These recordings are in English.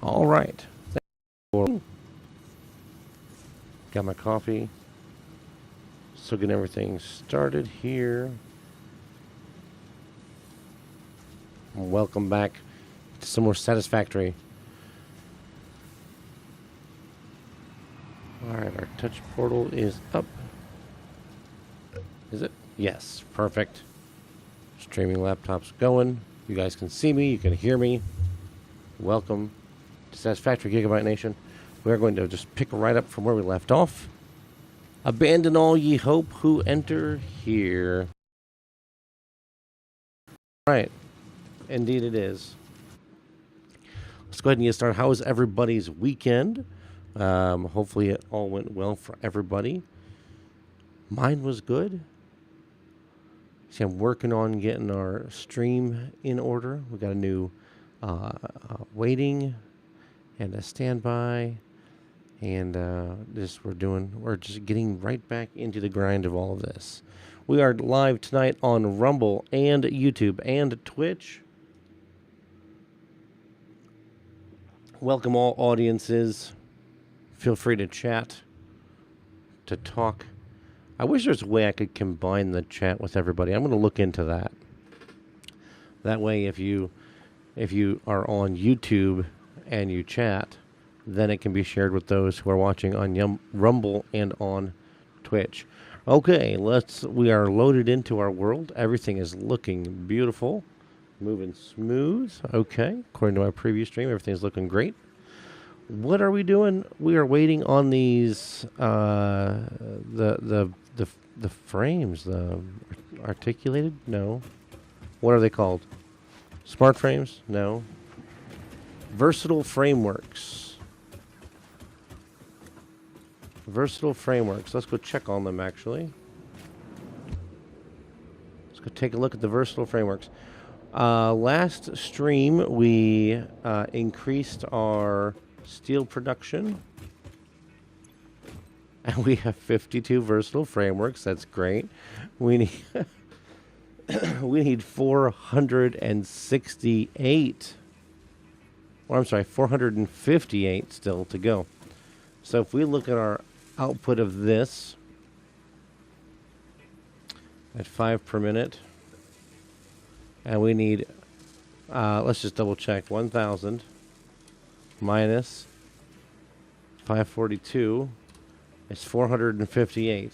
All right. Got my coffee. So getting everything started here. Welcome back to some more Satisfactory. All right, our touch portal is up. Is it? Yes, perfect. Streaming laptop's going. You guys can see me, you can hear me. Welcome to Satisfactory Gigabyte Nation. We're going to just pick right up from where we left off. Abandon all ye hope who enter here. All right. Indeed it is. Let's go ahead and get started. How was everybody's weekend? Hopefully it all went well for everybody. Mine was good. See, I'm working on getting our stream in order. We got a new waiting and a standby. And we're just getting right back into the grind of all of this. We are live tonight on Rumble and YouTube and Twitch. Welcome all audiences. Feel free to chat, to talk. I wish there's a way I could combine the chat with everybody. I'm going to look into that. That way, if you are on YouTube and you chat, then it can be shared with those who are watching on Rumble and on Twitch. Okay, we are loaded into our world. Everything is looking beautiful. Moving smooth. Okay, according to my previous stream, everything's looking great. What are we doing? We are waiting on these the frames, the articulated? No. What are they called? Smart frames? No. Versatile frameworks. Versatile frameworks. Let's go check on them, actually. Let's go take a look at the versatile frameworks. Last stream, we increased our steel production. And we have 52 versatile frameworks. That's great. We need we need 468. Or I'm sorry, 458 still to go. So if we look at our output of this at 5 per minute, and we need, let's just double check, 1,000 minus 542 is 458.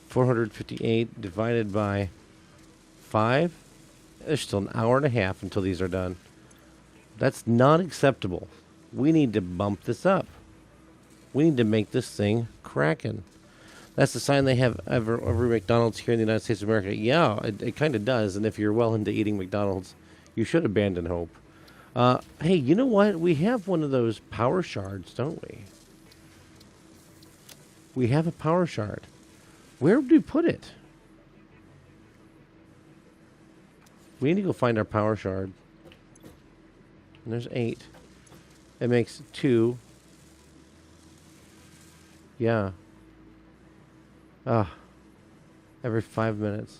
458 divided by 5, there's still an hour and a half until these are done. That's not acceptable. We need to bump this up. We need to make this thing cracking. That's the sign they have every McDonald's here in the United States of America. Yeah, it kind of does. And if you're well into eating McDonald's, you should abandon hope. Hey, you know what? We have one of those power shards, don't we? We have a power shard. Where would we put it? We need to go find our power shard. And there's 8. It makes 2. Yeah. Every 5 minutes.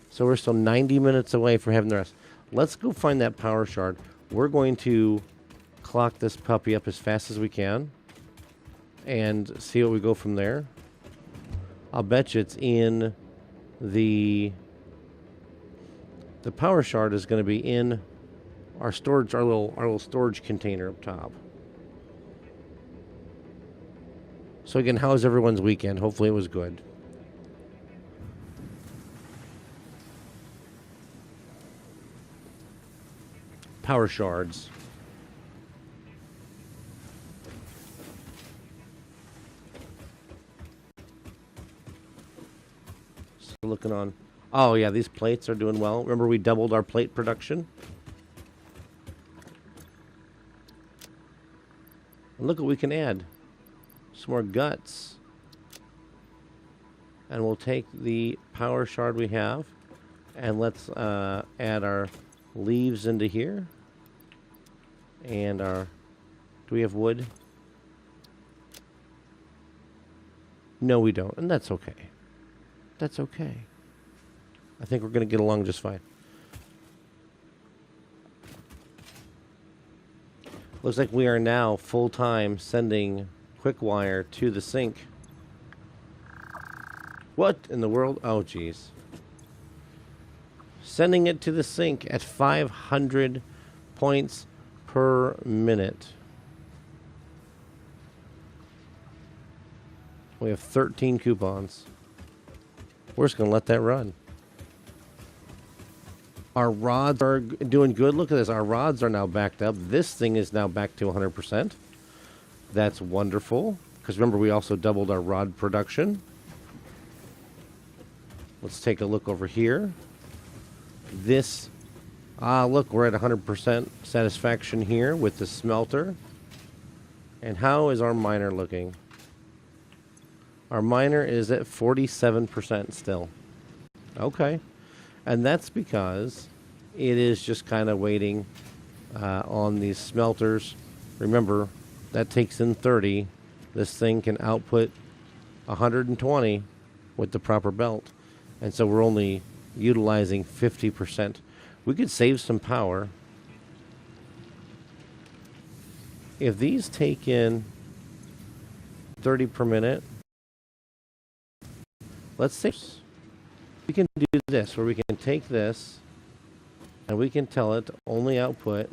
So we're still 90 minutes away from having the rest. Let's go find that power shard. We're going to clock this puppy up as fast as we can and see what we go from there. I'll bet you it's in the power shard is going to be in our storage, our little storage container up top. So again, how was everyone's weekend? Hopefully it was good. Power shards. So looking on. Oh yeah, these plates are doing well. Remember we doubled our plate production? And look what we can add. Some more guts. And we'll take the power shard we have and let's add our leaves into here. And our... Do we have wood? No, we don't. And that's okay. That's okay. I think we're going to get along just fine. Looks like we are now full-time sending quick wire to the sink. What in the world? Oh, geez. Sending it to the sink at 500 points per minute. We have 13 coupons. We're just going to let that run. Our rods are doing good. Look at this. Our rods are now backed up. This thing is now back to 100%. That's wonderful. Because remember, we also doubled our rod production. Let's take a look over here. This, look, we're at 100% satisfaction here with the smelter. And how is our miner looking? Our miner is at 47% still. Okay. And that's because it is just kind of waiting on these smelters. Remember, that takes in 30. This thing can output 120 with the proper belt. And so we're only utilizing 50%. We could save some power. If these take in 30 per minute, let's say we can do this, where we can take this and we can tell it to only output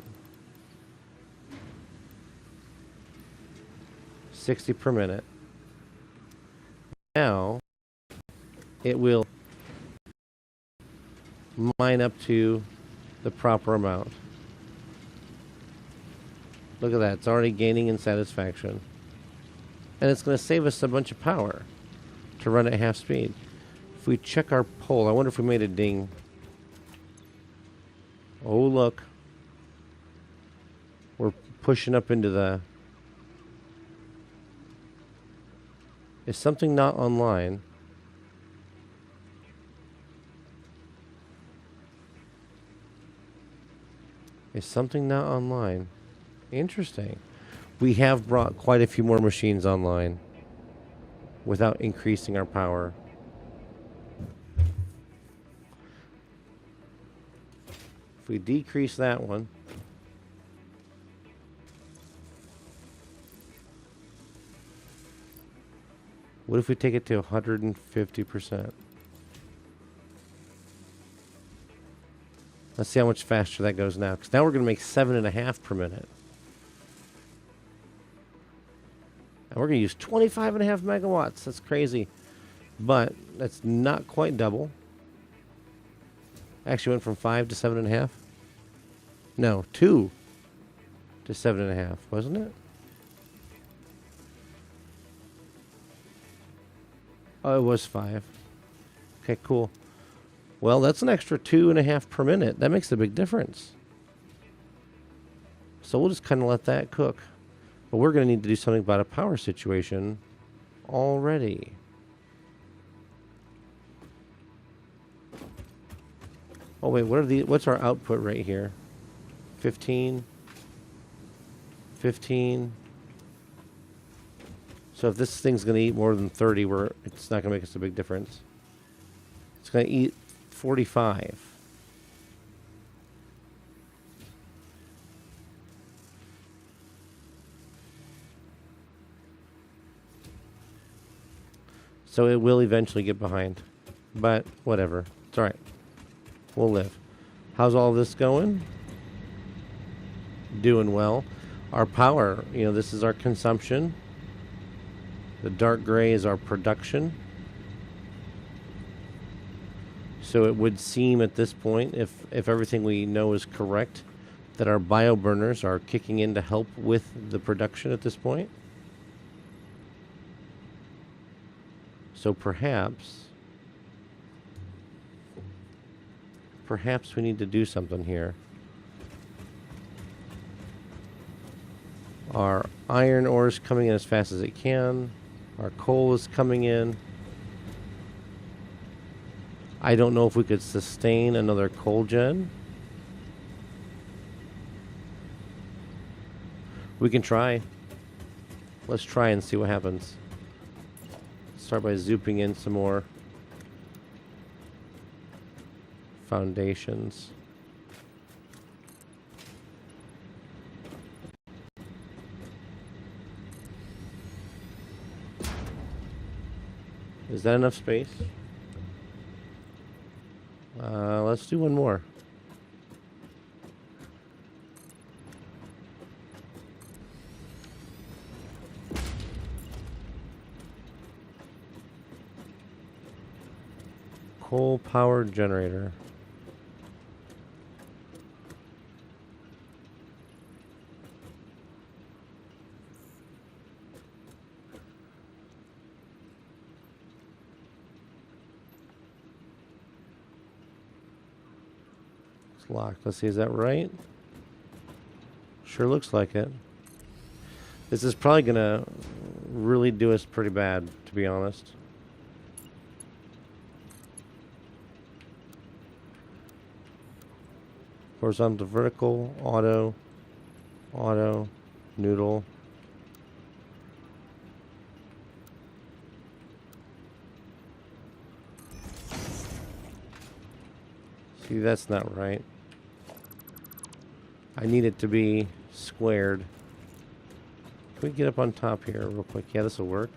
60 per minute. Now it will mine up to the proper amount. Look at that. It's already gaining in satisfaction. And it's going to save us a bunch of power to run at half speed. If we check our pole, I wonder if we made a ding. Oh, look. We're pushing up into the... Is something not online? Is something not online? Interesting. We have brought quite a few more machines online without increasing our power. If we decrease that one, what if we take it to 150%? Let's see how much faster that goes now. Because now we're going to make 7.5 per minute. And we're going to use 25.5 megawatts. That's crazy. But that's not quite double. Actually went from 5 to 7.5. No, 2 to 7.5, wasn't it? Oh, it was 5. Okay, cool. Well, that's an extra 2.5 per minute. That makes a big difference. So we'll just kind of let that cook. But we're going to need to do something about a power situation already. Oh, wait, what's our output right here? 15. 15. So if this thing's going to eat more than 30, it's not going to make us a big difference. It's going to eat 45. So it will eventually get behind. But whatever. It's all right. We'll live. How's all this going? Doing well. Our power, this is our consumption. The dark gray is our production. So it would seem at this point, if everything we know is correct, that our bioburners are kicking in to help with the production at this point. So perhaps we need to do something here. Our iron ore is coming in as fast as it can. Our coal is coming in. I don't know if we could sustain another coal gen. We can try. Let's try and see what happens. Start by zooming in some more foundations. Is that enough space? Let's do one more. Coal-powered generator. It's locked. Let's see, is that right? Sure looks like it. This is probably gonna really do us pretty bad, to be honest. Horizontal, vertical, auto, noodle. See, that's not right. I need it to be squared. Can we get up on top here real quick? Yeah, this will work.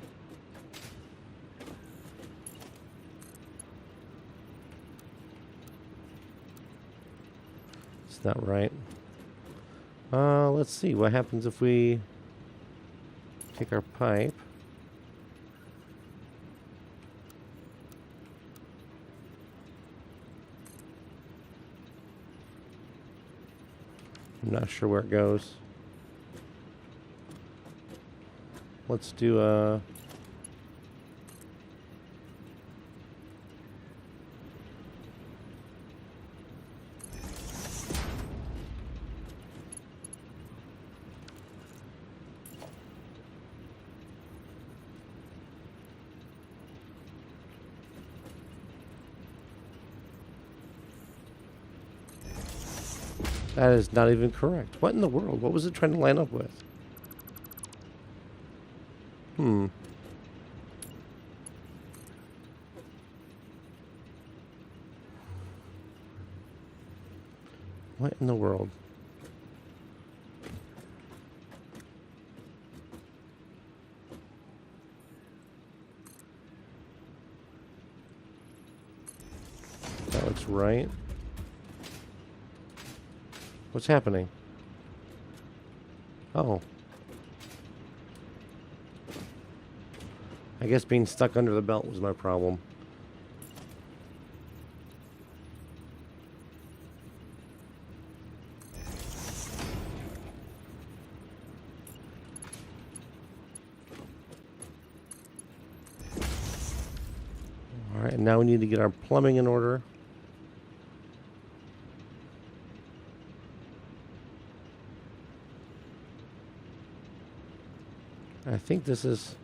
It's not right. Let's see. What happens if we take our pipe? I'm not sure where it goes. Let's do that is not even correct. What in the world? What was it trying to line up with? What in the world? That looks right. What's happening? Oh. I guess being stuck under the belt was my problem. Alright, now we need to get our plumbing in order. I think this is...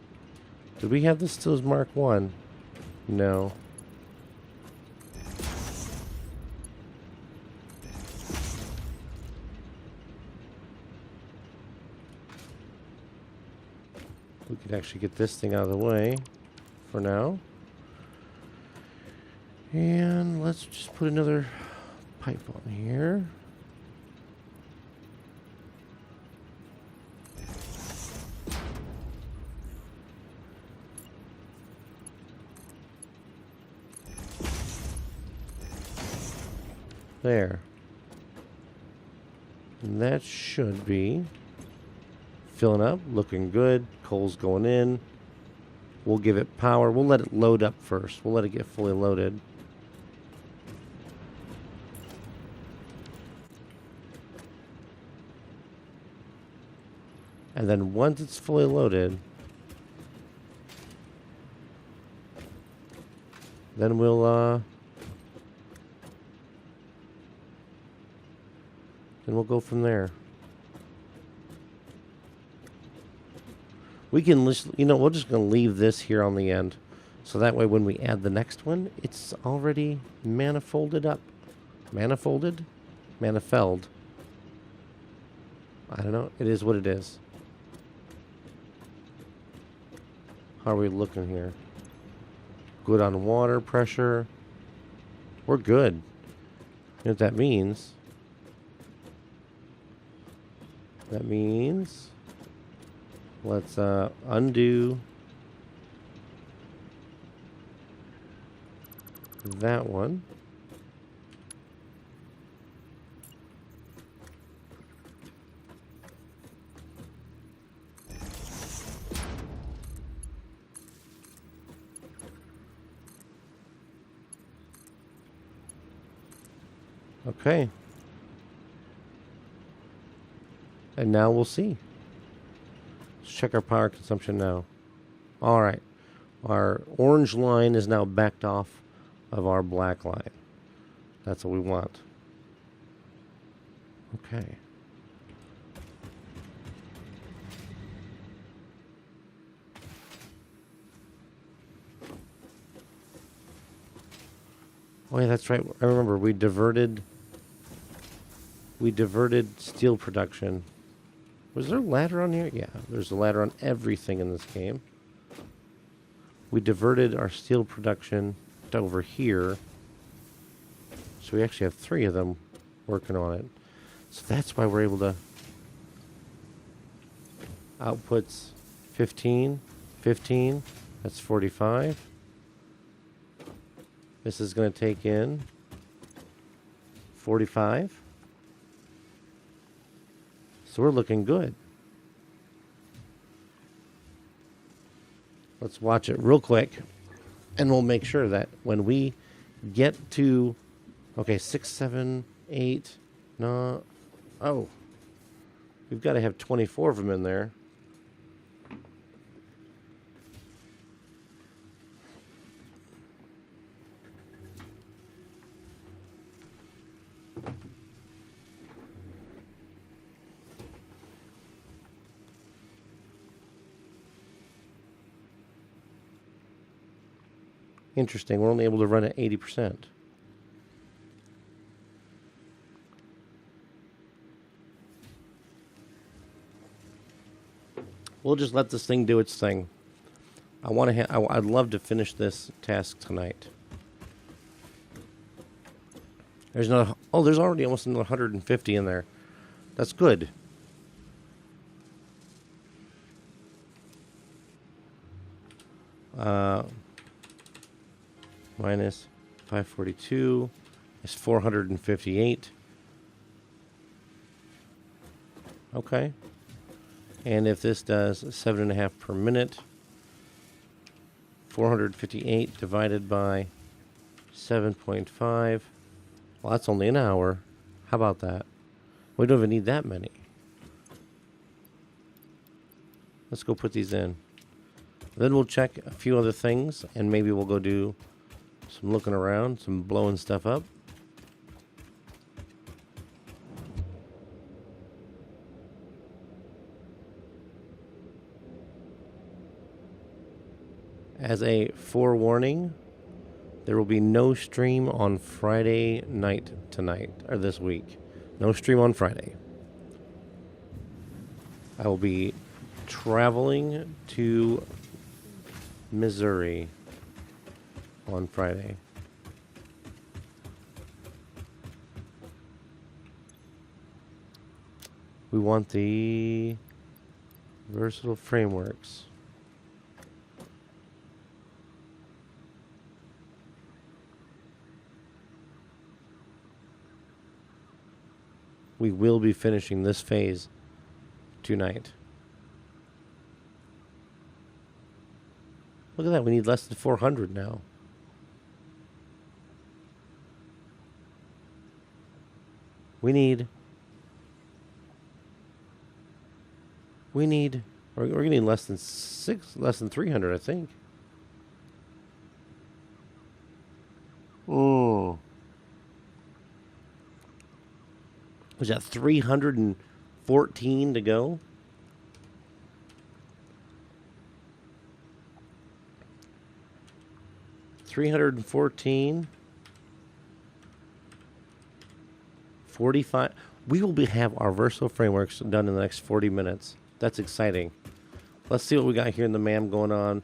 Did we have this still as Mark 1? No. We could actually get this thing out of the way for now. And let's just put another pipe on here. There. And that should be filling up, looking good. Coal's going in. We'll give it power. We'll let it load up first. We'll let it get fully loaded. And then once it's fully loaded, then we'll go from there. We can list, we're just going to leave this here on the end. So that way when we add the next one, it's already manifolded up. Manifolded? Manifold. I don't know. It is what it is. How are we looking here? Good on water pressure. We're good. You know what that means? That means let's undo that one. Okay. And now we'll see. Let's check our power consumption now. All right. Our orange line is now backed off of our black line. That's what we want. Okay. Oh yeah, that's right. I remember we diverted steel production. Was there a ladder on here? Yeah, there's a ladder on everything in this game. We diverted our steel production to over here. So we actually have 3 of them working on it. So that's why we're able to outputs 15, 15, that's 45. This is going to take in 45. So we're looking good. Let's watch it real quick, and we'll make sure that when we get to, okay, 6, 7, 8, no, oh, we've got to have 24 of them in there. Interesting. We're only able to run at 80%. We'll just let this thing do its thing. I'd love to finish this task tonight. There's already almost another 150 in there. That's good. Minus 542 is 458. Okay. And if this does 7.5 per minute, 458 divided by 7.5. Well, that's only an hour. How about that? We don't even need that many. Let's go put these in. Then we'll check a few other things, and maybe we'll go do some looking around, some blowing stuff up. As a forewarning, there will be no stream on Friday night tonight, or this week. No stream on Friday. I will be traveling to Missouri on Friday. We want the versatile frameworks. We will be finishing this phase tonight. Look at that, we need less than 400 now. We're getting less than 300, I think. Oh. Was that 314 to go? $314. 45. We will have our versatile frameworks done in the next 40 minutes. That's exciting. Let's see what we got here in the MAM going on.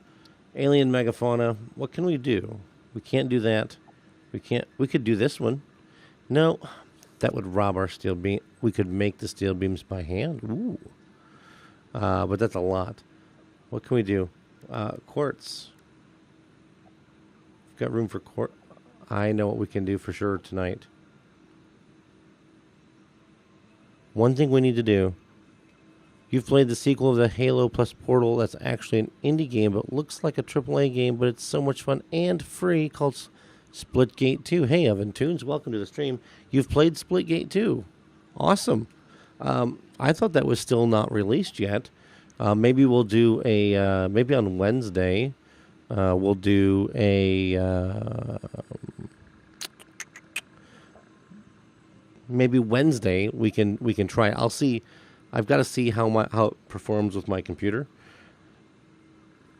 Alien megafauna. What can we do? We can't do that. We could do this one. No, that would rob our steel beam. We could make the steel beams by hand. Ooh. But that's a lot. What can we do? Quartz. We've got room for quartz. I know what we can do for sure tonight. One thing we need to do. You've played the sequel of the Halo plus Portal. That's actually an indie game, but looks like a AAA game, but it's so much fun and free, called Splitgate 2. Hey, Evan Tunes, welcome to the stream. You've played Splitgate 2. Awesome. I thought that was still not released yet. Maybe we'll do a, maybe on Wednesday, we'll do a, maybe Wednesday we can try. I'll see. I've got to see how it performs with my computer,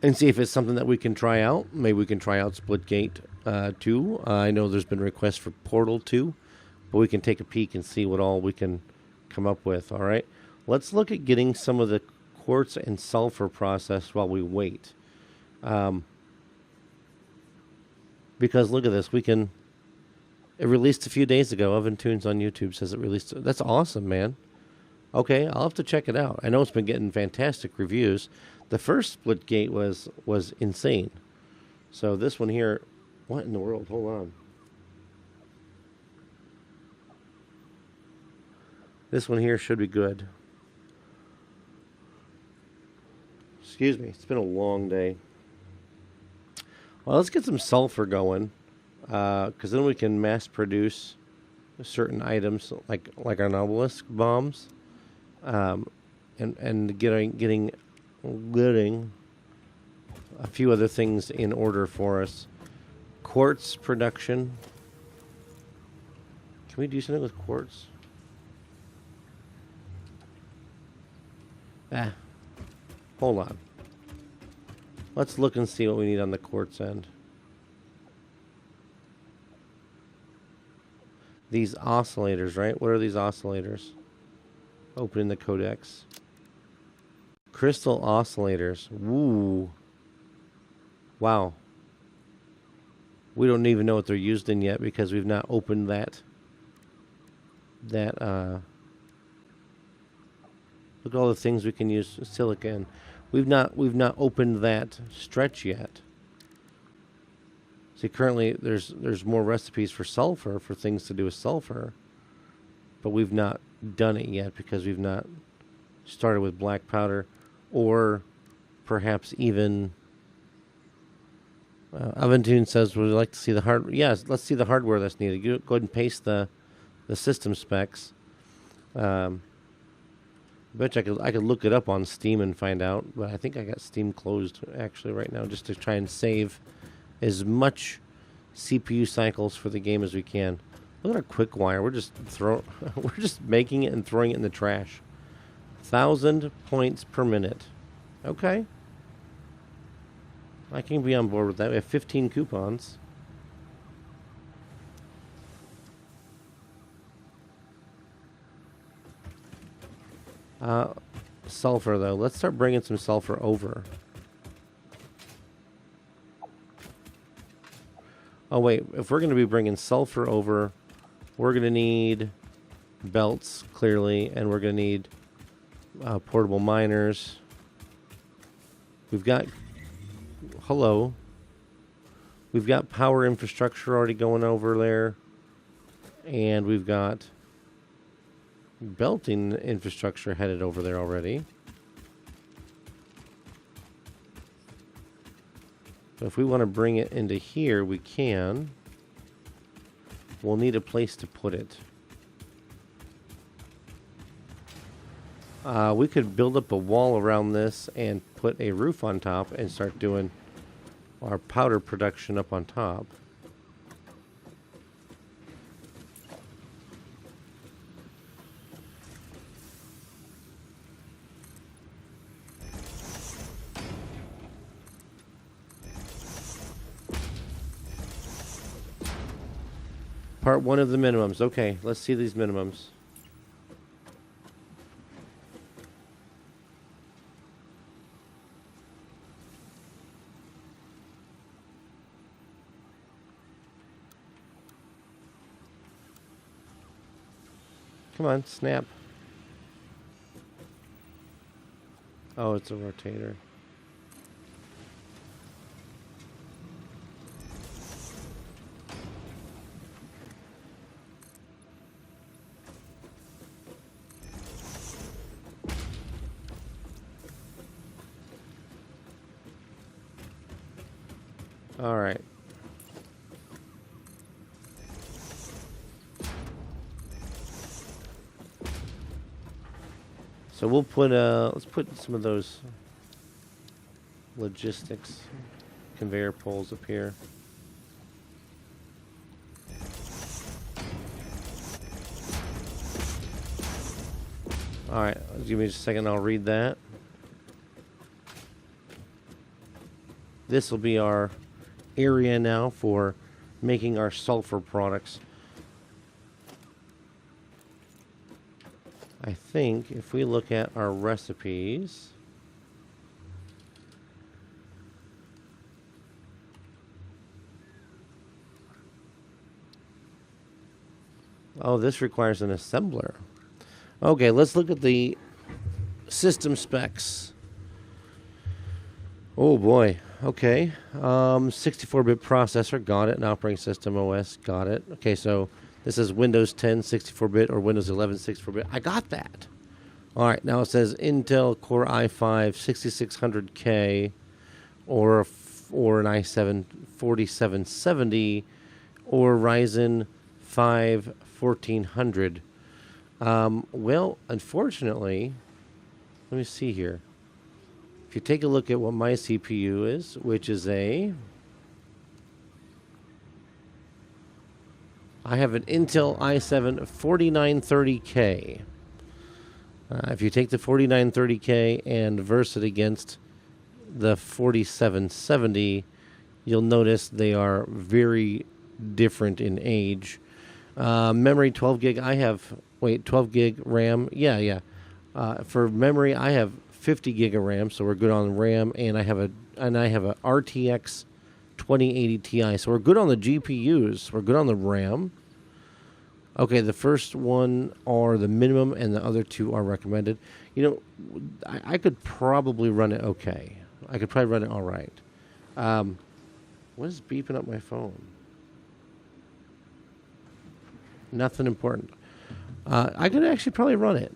and see if it's something that we can try out. Maybe we can try out Splitgate 2. I know there's been requests for Portal 2, but we can take a peek and see what all we can come up with. All right, let's look at getting some of the quartz and sulfur processed while we wait. Because look at this, it released a few days ago. Evan Tunes on YouTube says it released. That's awesome, man. Okay, I'll have to check it out. I know it's been getting fantastic reviews. The first Splitgate was insane. So this one here, what in the world? Hold on. This one here should be good. Excuse me, it's been a long day. Well, let's get some sulfur going, because then we can mass produce certain items like our obelisk bombs. And getting a few other things in order for us. Quartz production. Can we do something with quartz? Hold on. Let's look and see what we need on the quartz end. These oscillators, right? What are these oscillators? Opening the codex. Crystal oscillators. Woo. Wow. We don't even know what they're used in yet because we've not opened that. Look at all the things we can use silicon. We've not opened that stretch yet. See, currently there's more recipes for sulfur, for things to do with sulfur, but we've not done it yet because we've not started with black powder, or perhaps even Aventune says we'd like to see the hardware. Yes, let's see the hardware that's needed. Go ahead and paste the system specs. I bet you I could look it up on Steam and find out, but I think I got Steam closed actually right now just to try and save as much CPU cycles for the game as we can. Look at our quick wire. We're just making it and throwing it in the trash. 1,000 points per minute. Okay. I can be on board with that. We have 15 coupons. Sulfur, though. Let's start bringing some sulfur over. Oh, wait. If we're going to be bringing sulfur over, we're going to need belts, clearly, and we're going to need portable miners. We've got... Hello. We've got power infrastructure already going over there. And we've got belting infrastructure headed over there already. So if we want to bring it into here, we can. We'll need a place to put it. We could build up a wall around this and put a roof on top and start doing our powder production up on top. Part 1 of the minimums. Okay, let's see these minimums. Come on, snap. Oh, it's a rotator. All right. So we'll put let's put some of those logistics conveyor poles up here. All right, give me just a second. I'll read that. This will be our area now for making our sulfur products. I think if we look at our recipes, oh, this requires an assembler. Okay, let's look at the system specs. Oh boy. Okay. 64-bit processor, got it. An operating system OS, got it. Okay, so this is Windows 10 64-bit or Windows 11 64-bit. I got that. All right, now it says Intel Core i5 6600K or an i7 4770 or Ryzen 5 1400. Well, unfortunately, let me see here. If you take a look at what my CPU is, which is I have an Intel i7 4930K. If you take the 4930K and verse it against the 4770, you'll notice they are very different in age. Memory 12 gig. 12 gig RAM. Yeah. For memory, I have 50 gig of RAM, so we're good on RAM, and I have a RTX 2080 Ti, so we're good on the GPUs. We're good on the RAM. Okay, the first one are the minimum, and the other two are recommended. You know, I could probably run it okay. I could probably run it all right. What is beeping up my phone? Nothing important. I could actually probably run it.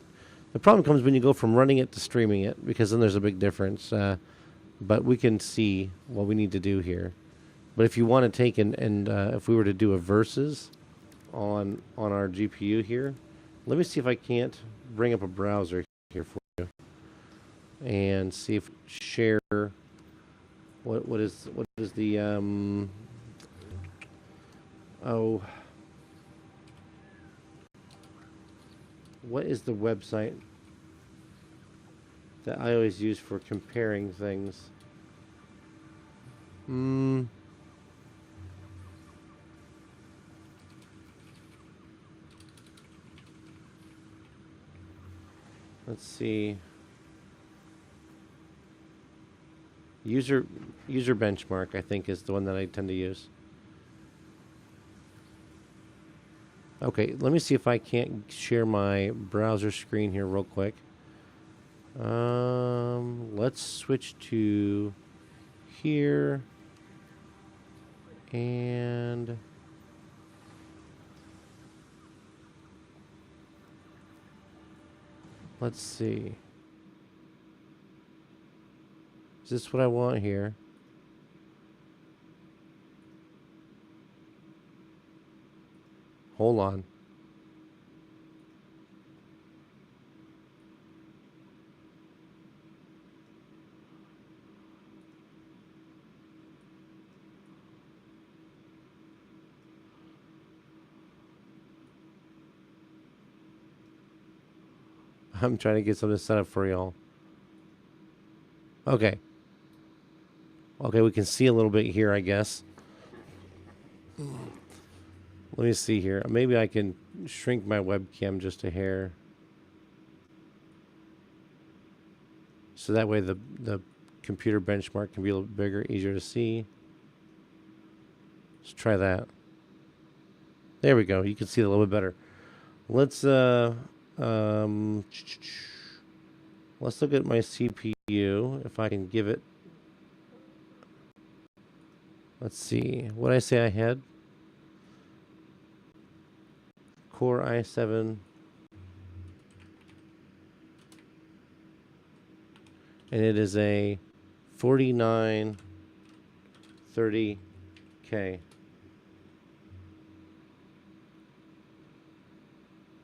The problem comes when you go from running it to streaming it, because then there's a big difference. But we can see what we need to do here. But if you want to take and if we were to do a versus on our GPU here, let me see if I can't bring up a browser here for you and see if share what is the what is the website that I always use for comparing things? Let's see. User benchmark, I think, is the one that I tend to use. Okay, let me see if I can't share my browser screen here real quick. Let's switch to here, and let's see. Is this what I want here? Hold on. I'm trying to get something set up for y'all. Okay. Okay, we can see a little bit here, I guess. Let me see here. Maybe I can shrink my webcam just a hair. So that way the computer benchmark can be a little bigger, easier to see. Let's try that. There we go. You can see it a little bit better. Let's look at my CPU, if I can give it. Let's see. What did I say I had? Core i7. And it is a 4930K. Okay.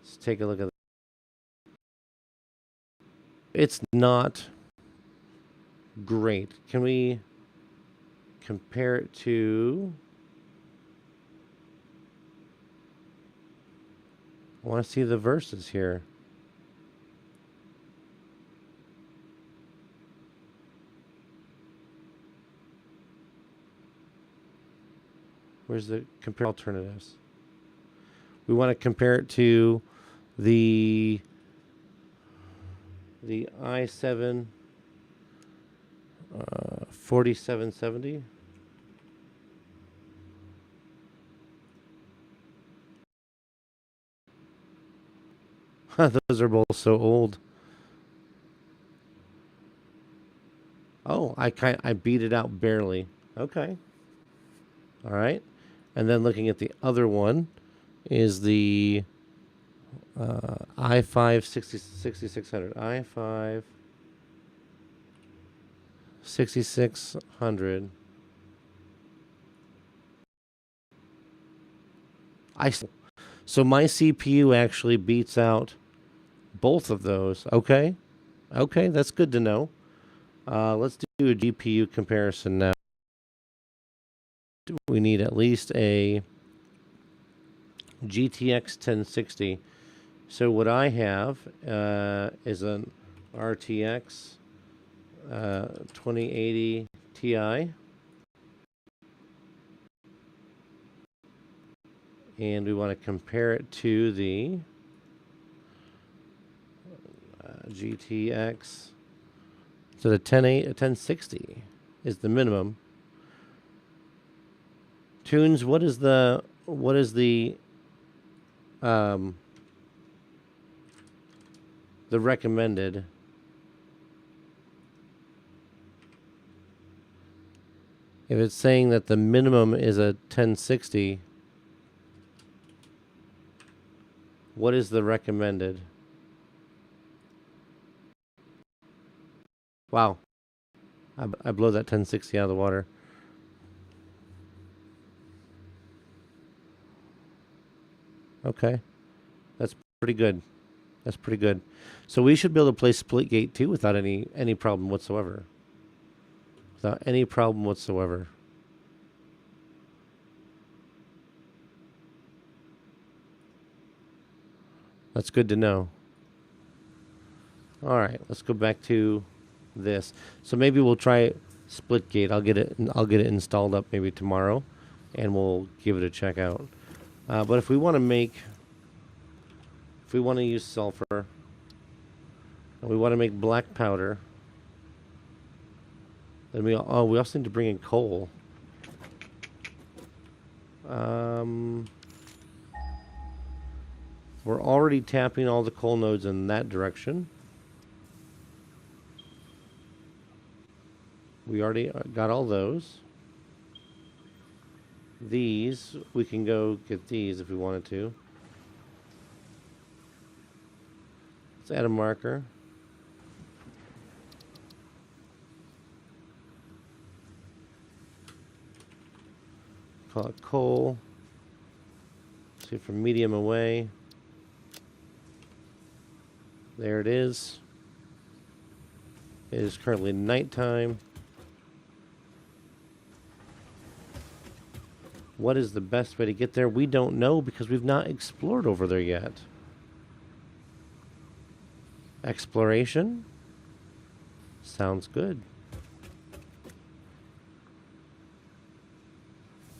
Let's take a look at that. It's not great. Can we compare it to... I want to see the verses here. Where's the compare alternatives? We want to compare it to the i7 4770. Those are both so old. Oh, I beat it out barely. Okay. All right. And then looking at the other one is the i5 6600. i5 6600. So my CPU actually beats out both of those. Okay. Okay, that's good to know. Let's do a GPU comparison now. We need at least a GTX 1060. So what I have is an RTX 2080 Ti. And we want to compare it to the GTX. So the 1060 is the minimum. Tunes, what is the recommended? If it's saying that the minimum is a 1060, what is the recommended? Wow. I blow that 1060 out of the water. Okay. That's pretty good. That's pretty good. So we should be able to play Splitgate 2 without any problem whatsoever. Without any problem whatsoever. That's good to know. All right, let's go back to this. So maybe we'll try Splitgate. I'll get it installed up maybe tomorrow, and we'll give it a check out. But if we want to use sulfur, and we want to make black powder, then we also need to bring in coal. We're already tapping all the coal nodes in that direction. We already got all those. These, we can go get these if we wanted to. Let's add a marker. Call it coal. See from medium away. There it is. It is currently nighttime. What is the best way to get there? We don't know because we've not explored over there yet. Exploration? Sounds good.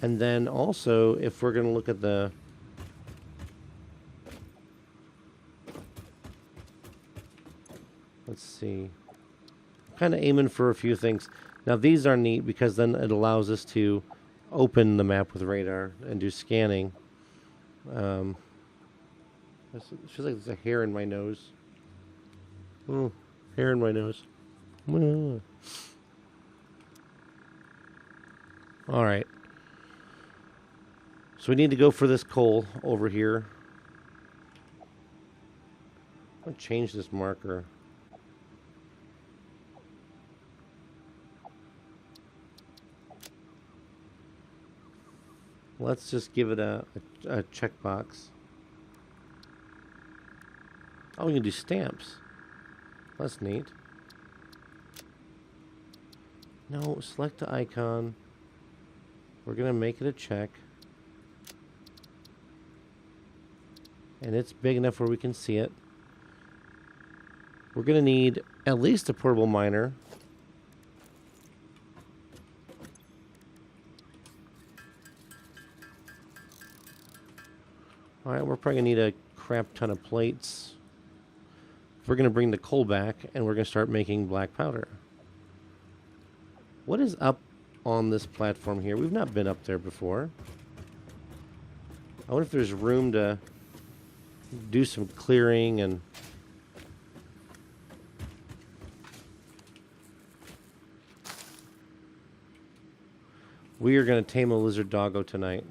And then also, if we're going to look at the... Let's see. Kind of aiming for a few things. Now, these are neat because then it allows us to open the map with radar and do scanning. It feels like there's a hair in my nose. Oh, hair in my nose. All right. So we need to go for this coal over here. I'm going to change this marker. Let's just give it a checkbox. Oh, we can do stamps. That's neat. No, select the icon. We're going to make it a check. And it's big enough where we can see it. We're going to need at least a portable miner. Alright, we're probably going to need a crap ton of plates. We're going to bring the coal back, and we're going to start making black powder. What is up on this platform here? We've not been up there before. I wonder if there's room to do some clearing and... We are going to tame a lizard doggo tonight.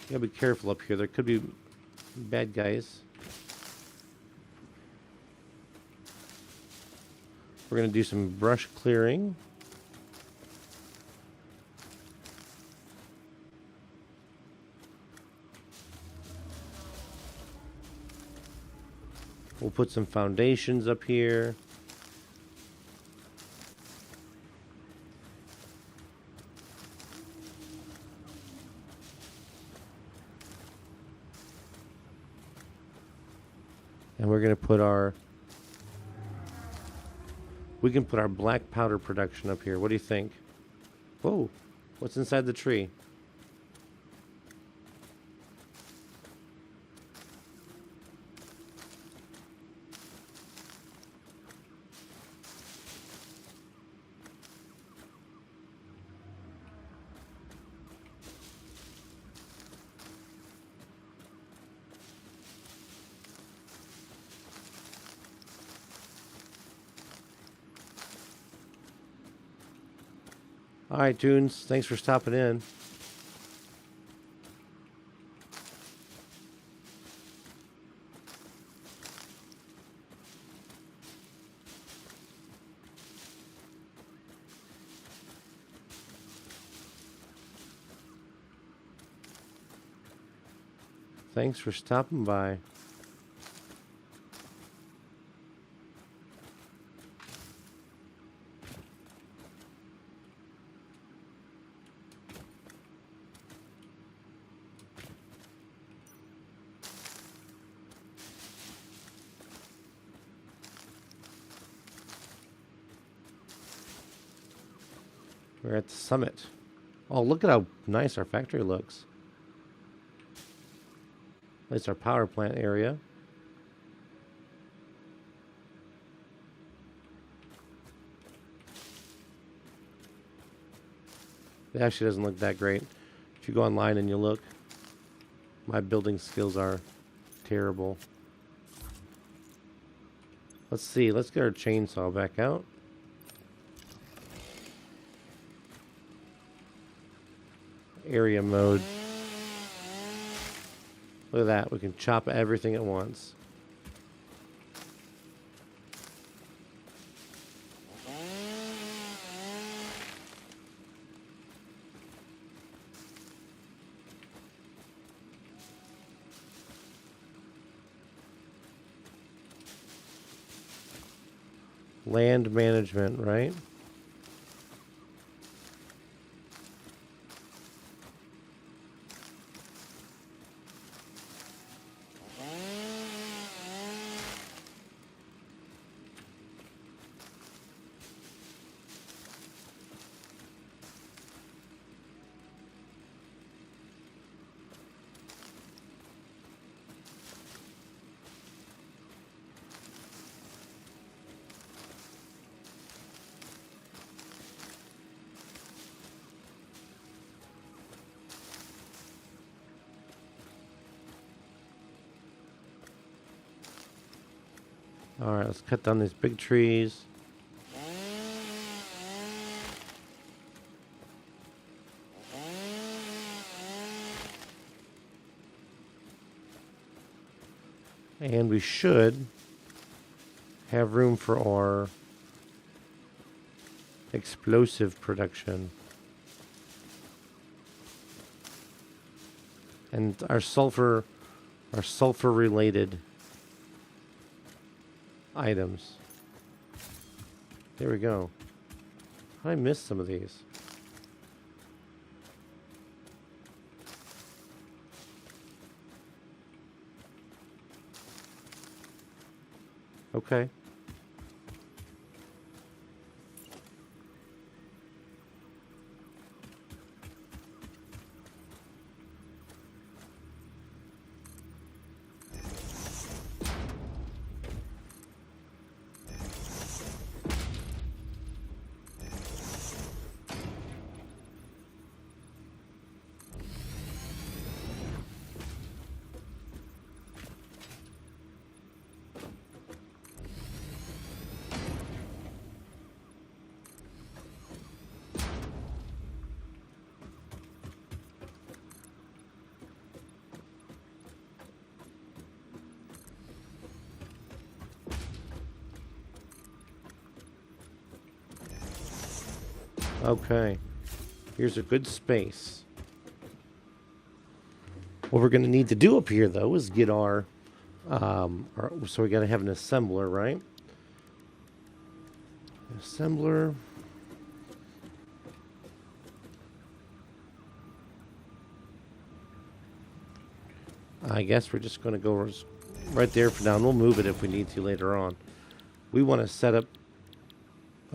You gotta be careful up here. There could be bad guys. We're going to do some brush clearing. We'll put some foundations up here. And we're going to put our... We can put our black powder production up here. What do you think? Whoa, what's inside the tree? All right, Tunes, thanks for stopping in. Thanks for stopping by. We're at the summit. Oh, look at how nice our factory looks. That's our power plant area. It actually doesn't look that great. If you go online and you look, my building skills are terrible. Let's see. Let's get our chainsaw back out. Area mode. Look at that. We can chop everything at once. Land management, right? Alright, let's cut down these big trees. And we should have room for our explosive production. And our sulfur related items. There we go. How did I miss some of these? Okay. Okay. Here's a good space. What we're going to need to do up here, though, is get our so we got to have an assembler, right? Assembler. I guess we're just going to go right there for now, and we'll move it if we need to later on. We want to set up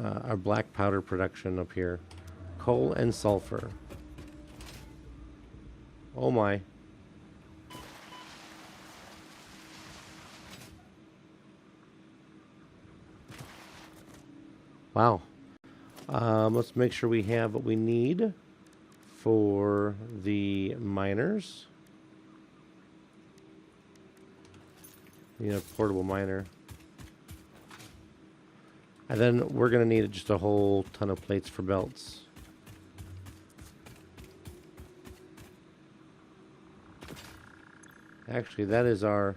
our black powder production up here. Coal and sulfur. Oh my. Wow. Let's make sure we have what we need for the miners. We need a portable miner. And then we're going to need just a whole ton of plates for belts. Actually, that is our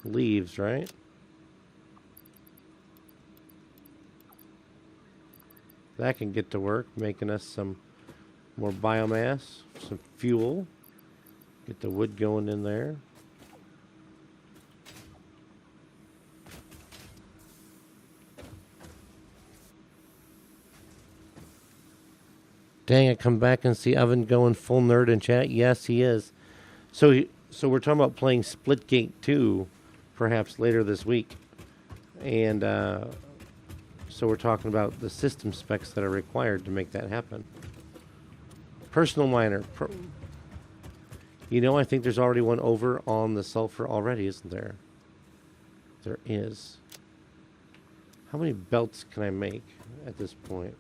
leaves, right? That can get to work, making us some more biomass, some fuel. Get the wood going in there. Dang it, come back and see Oven going full nerd in chat. Yes, he is. So we're talking about playing Splitgate 2 perhaps later this week. And so we're talking about the system specs that are required to make that happen. Personal miner. I think there's already one over on the sulfur already, isn't there? There is. How many belts can I make at this point?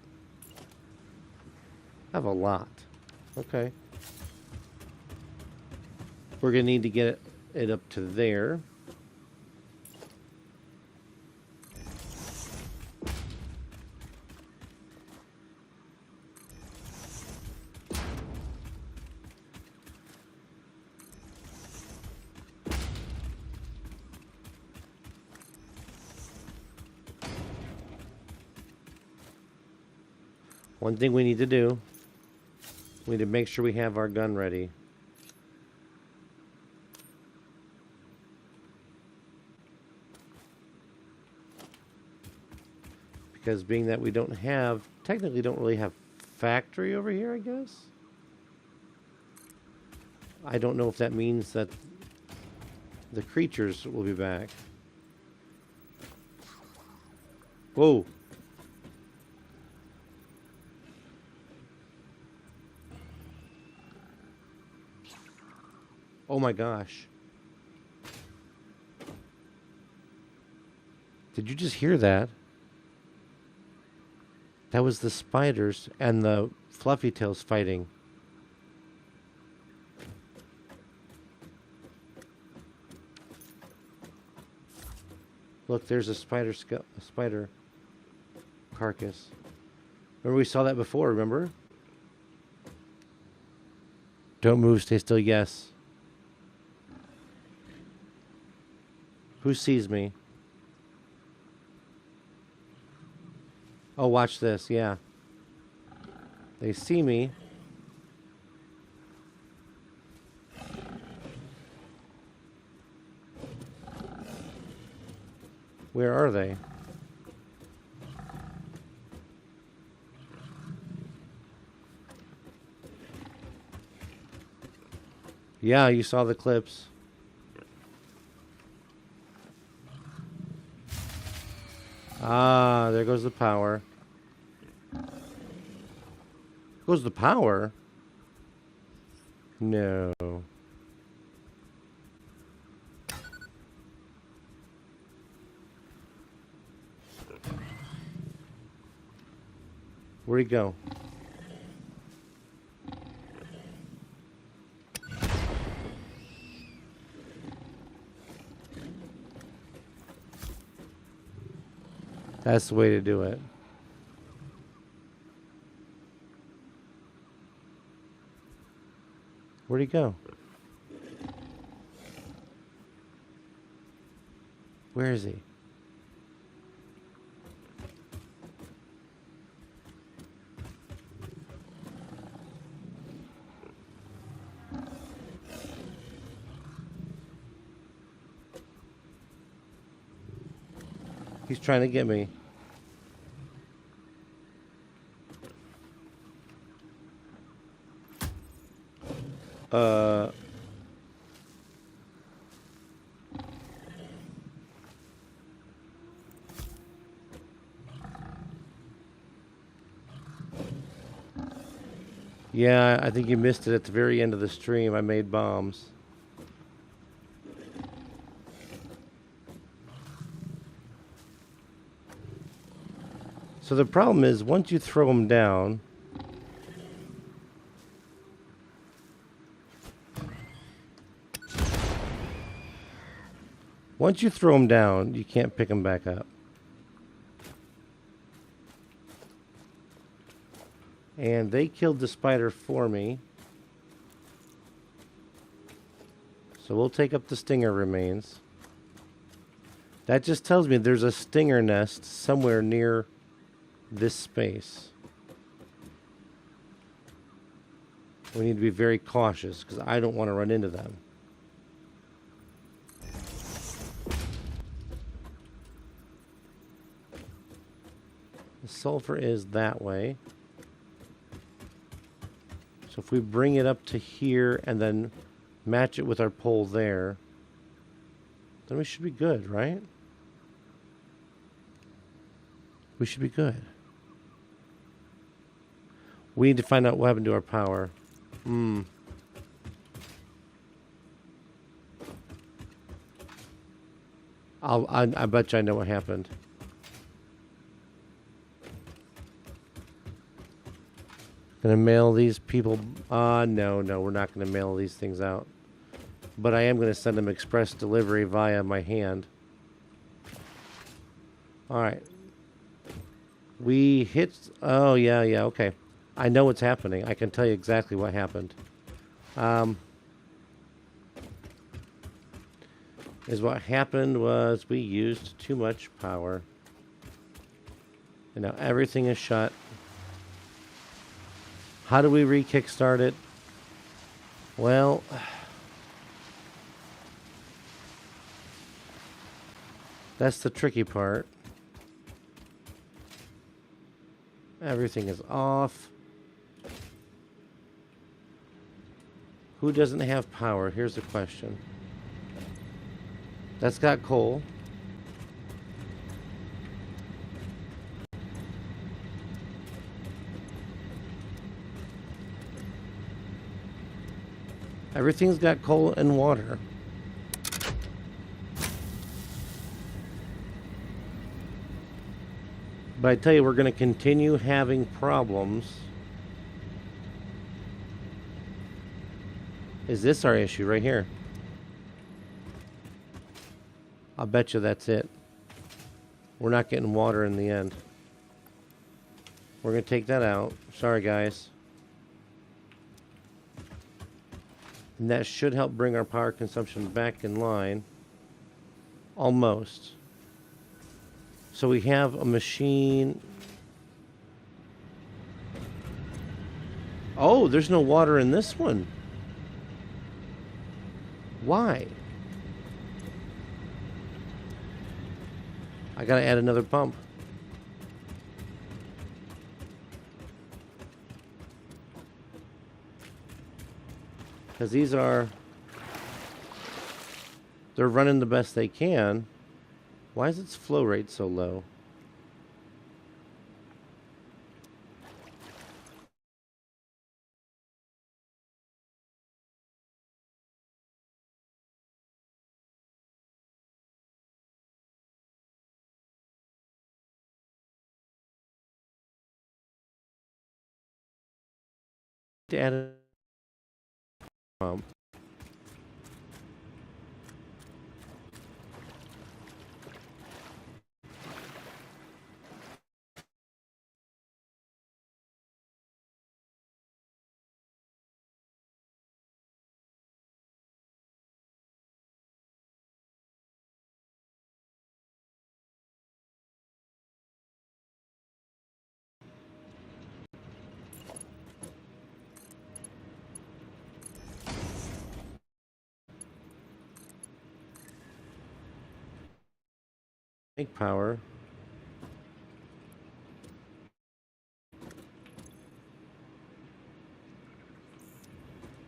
I have a lot. Okay. We're going to need to get it up to there. One thing we need to do, we need to make sure we have our gun ready. Because being that we technically don't really have factory over here, I guess. I don't know if that means that the creatures will be back. Whoa. Oh my gosh. Did you just hear that? That was the spiders and the fluffy tails fighting. Look, there's a spider carcass. Remember we saw that before, remember? Don't move, stay still, yes. Who sees me? Oh, watch this, yeah. They see me. Where are they? Yeah, you saw the clips. Ah, there goes the power. Goes the power? No. Where'd he go? That's the way to do it. Where'd he go? Where is he? He's trying to get me. Yeah, I think you missed it at the very end of the stream. I made bombs. So the problem is, once you throw them down, you can't pick them back up. And they killed the spider for me. So we'll take up the stinger remains. That just tells me there's a stinger nest somewhere near this space. We need to be very cautious because I don't want to run into them. The sulfur is that way. So if we bring it up to here and then match it with our pole there, then we should be good, right? We should be good. We need to find out what happened to our power. I bet you I know what happened. Gonna mail these people. No, we're not gonna mail these things out. But I am gonna send them express delivery via my hand. Alright. We hit. Oh, yeah, okay. I know what's happening. I can tell you exactly what happened. What happened was we used too much power. And now everything is shut. How do we re-kickstart it? Well, that's the tricky part. Everything is off. Who doesn't have power? Here's the question. That's got coal. Everything's got coal and water. But I tell you, we're going to continue having problems. Is this our issue right here? I'll bet you that's it. We're not getting water in the end. We're going to take that out. Sorry, guys. And that should help bring our power consumption back in line. Almost. So we have a machine. Oh, there's no water in this one. Why? I gotta add another pump. Because these are... They're running the best they can. Why is its flow rate so low? To add a pump. Make power.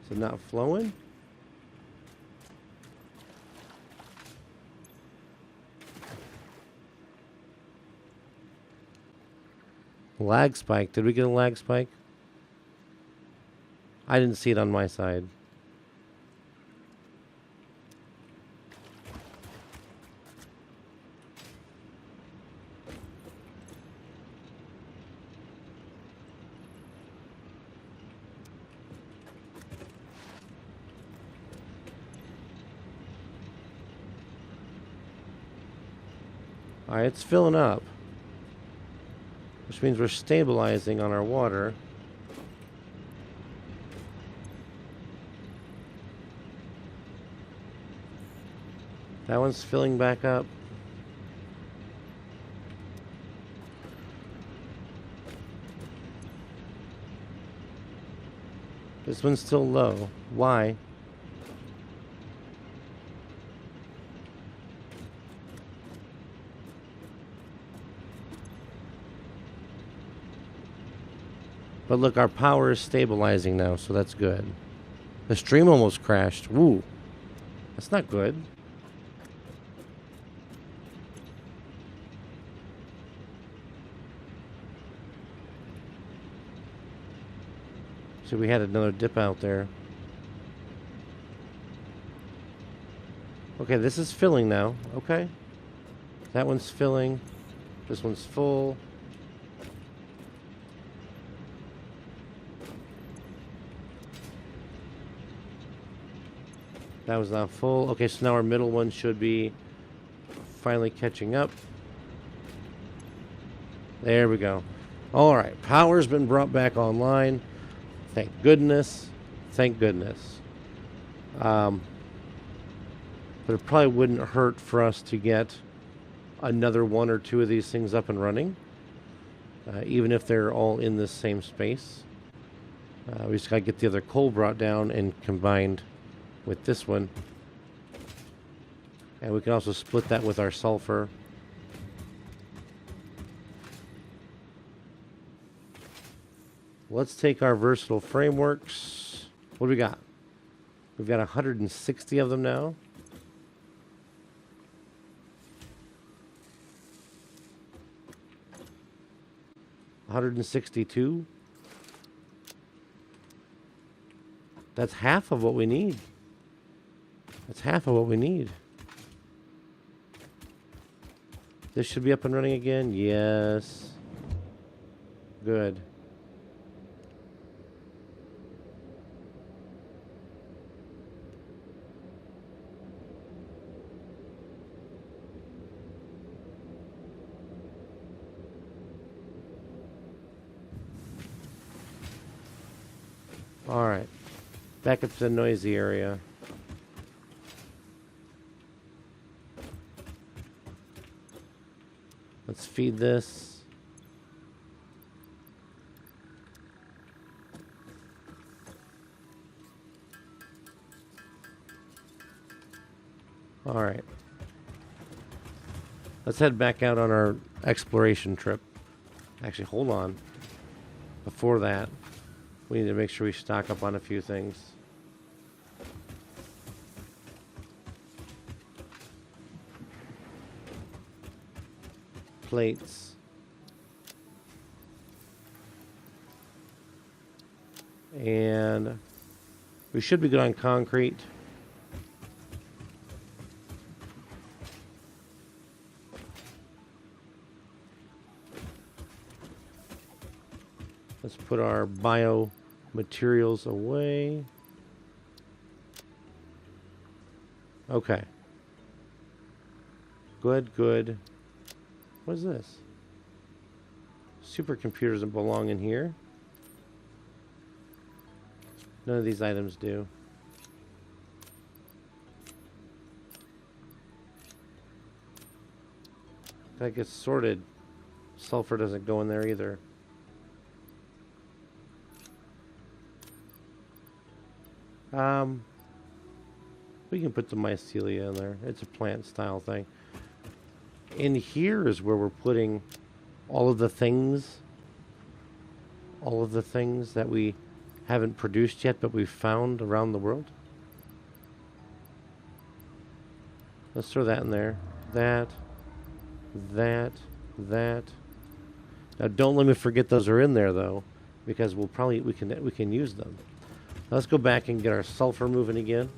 Is it not flowing? Lag spike. Did we get a lag spike? I didn't see it on my side. Alright, it's filling up. Which means we're stabilizing on our water. That one's filling back up. This one's still low. Why? But look, our power is stabilizing now, so that's good. The stream almost crashed. Woo. That's not good. So we had another dip out there. Okay, this is filling now. Okay. That one's filling. This one's full. That was not full. Okay, so now our middle one should be finally catching up. There we go. All right, power's been brought back online. Thank goodness. Thank goodness. But it probably wouldn't hurt for us to get another one or two of these things up and running, even if they're all in the same space. We just got to get the other coal brought down and combined with this one. And we can also split that with our sulfur. Let's take our versatile frameworks. What do we got? We've got 160 of them now. $162. That's half of what we need. That's half of what we need. This should be up and running again. Yes. Good. All right. Back up to the noisy area. Let's feed this. All right. Let's head back out on our exploration trip. Actually, hold on. Before that, we need to make sure we stock up on a few things. Plates. And we should be good on concrete. Let's put our bio materials away. Okay. Good, good. What is this? Supercomputer doesn't belong in here. None of these items do. That gets sorted. Sulfur doesn't go in there either. We can put the mycelia in there. It's a plant style thing. In here is where we're putting all of the things that we haven't produced yet, but we've found around the world. Let's throw that in there. That. Now don't let me forget those are in there though, because we can use them. Now let's go back and get our sulfur moving again.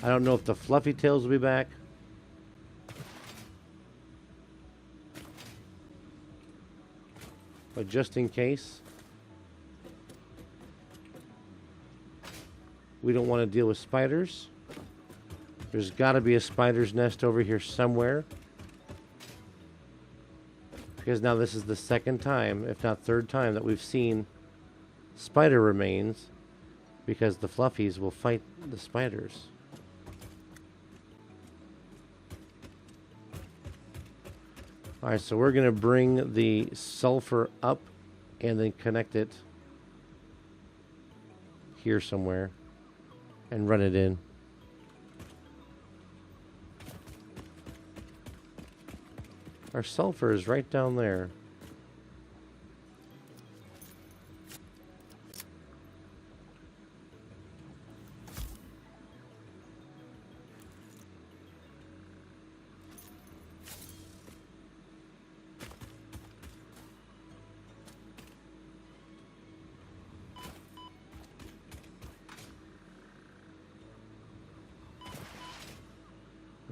I don't know if the fluffy tails will be back. But just in case, we don't want to deal with spiders. There's got to be a spider's nest over here somewhere. Because now this is the second time, if not third time, that we've seen spider remains. Because the fluffies will fight the spiders. Alright, so we're going to bring the sulfur up and then connect it here somewhere and run it in. Our sulfur is right down there.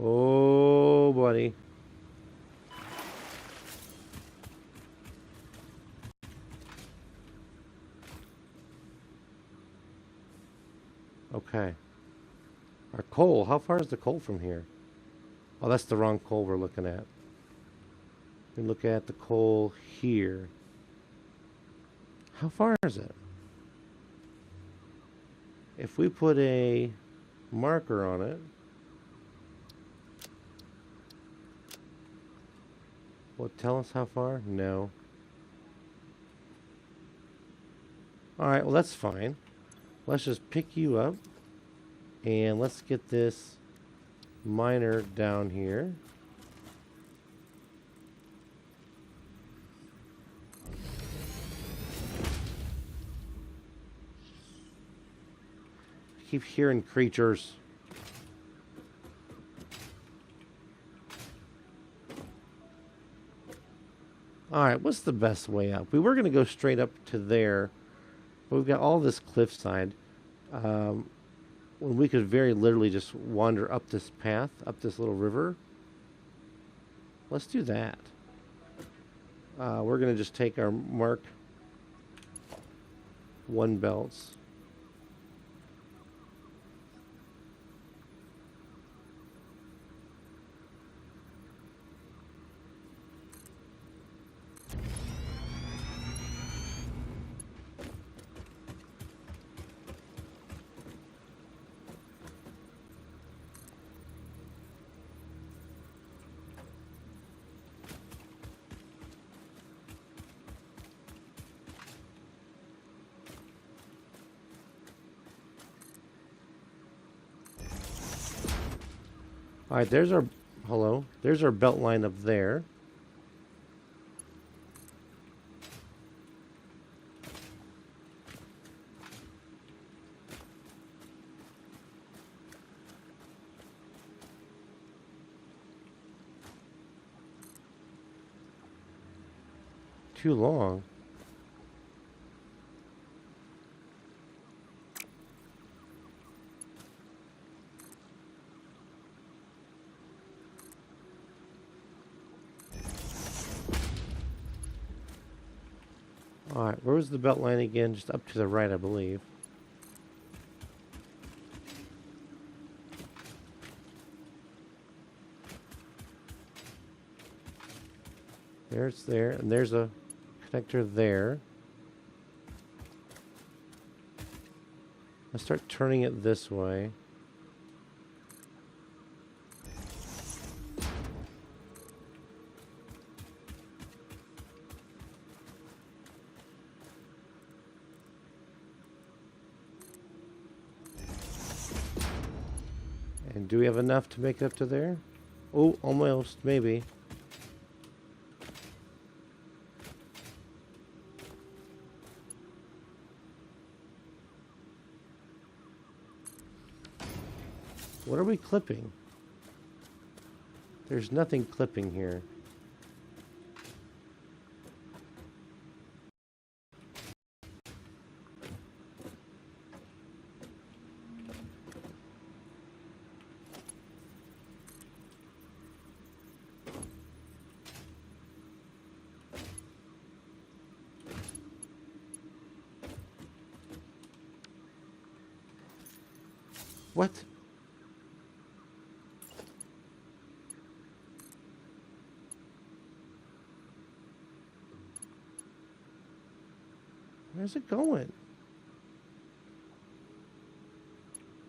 Oh, buddy. Okay. Our coal. How far is the coal from here? Oh, that's the wrong coal we're looking at. We look at the coal here. How far is it? If we put a marker on it, will it tell us how far? No. Alright, well that's fine. Let's just pick you up and let's get this miner down here. I keep hearing creatures. Alright, what's the best way up? We were going to go straight up to there, but we've got all this cliffside. When we could very literally just wander up this path, up this little river. Let's do that. We're going to just take our Mark 1 belts. Alright, there's our... Hello. There's our belt line up there. Too long. Alright, where was the belt line again? Just up to the right, I believe. There's there, and there's a connector there. Let's start turning it this way. And do we have enough to make it up to there? Oh, almost, maybe. What are we clipping? There's nothing clipping here. What? Where's it going?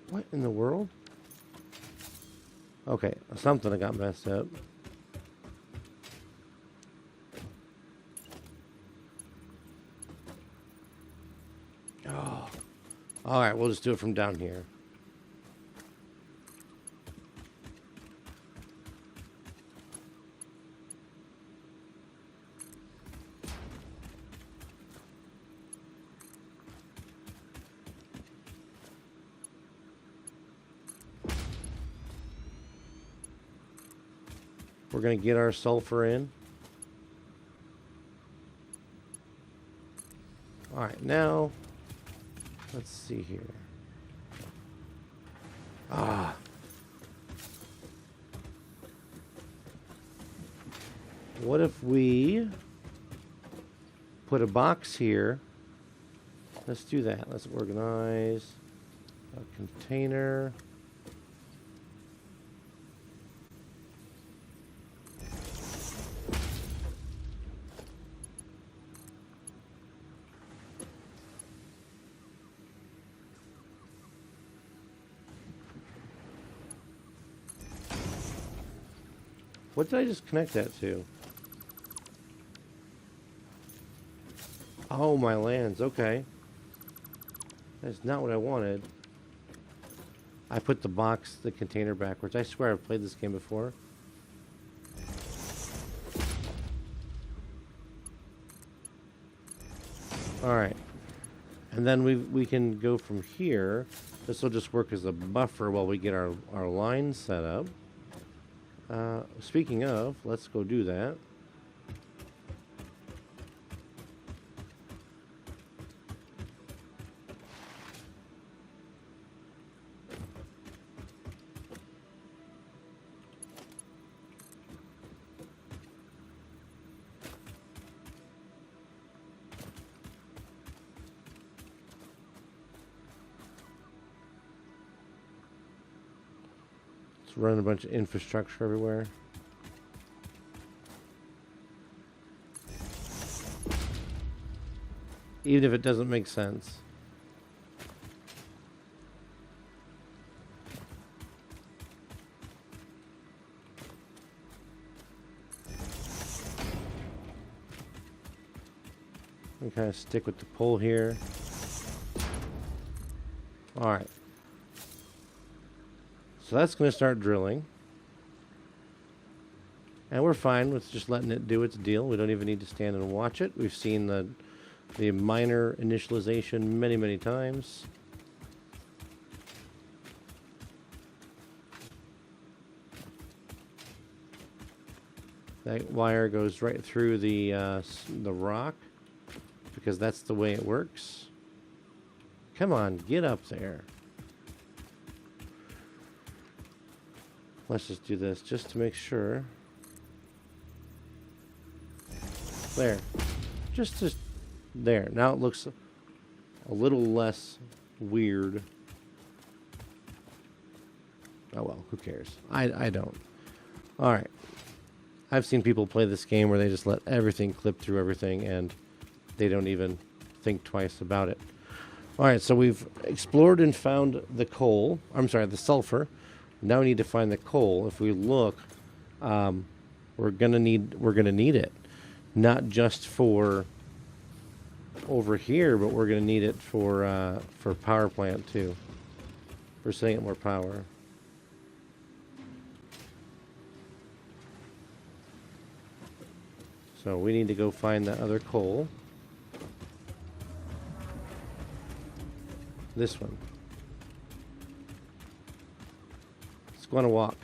What in the world? Okay, something got messed up. Oh. Alright, we'll just do it from down here. We're going to get our sulfur in. Alright, now, let's see here. Ah. What if we put a box here? Let's do that. Let's organize a container. What did I just connect that to? Oh, my lands. Okay. That's not what I wanted. I put the box, the container backwards. I swear I've played this game before. Alright. And then we can go from here. This will just work as a buffer while we get our line set up. Speaking of, let's go do that. Let's run a bunch of infrastructure everywhere. Even if it doesn't make sense. We kind of stick with the pole here. Alright. So that's going to start drilling. And we're fine with just letting it do its deal. We don't even need to stand and watch it. We've seen the minor initialization many, many times. That wire goes right through the rock because that's the way it works. Come on, get up there. Let's just do this just to make sure. There. Just there. Now it looks a little less weird. Oh well, who cares? I don't. Alright. I've seen people play this game where they just let everything clip through everything and they don't even think twice about it. Alright, so we've explored and found the coal. I'm sorry, the sulfur. Now we need to find the coal. If we look, we're gonna need it. Not just for over here, but we're gonna need it for power plant too. For setting up more power. So we need to go find that other coal. This one. Let's go on a walk.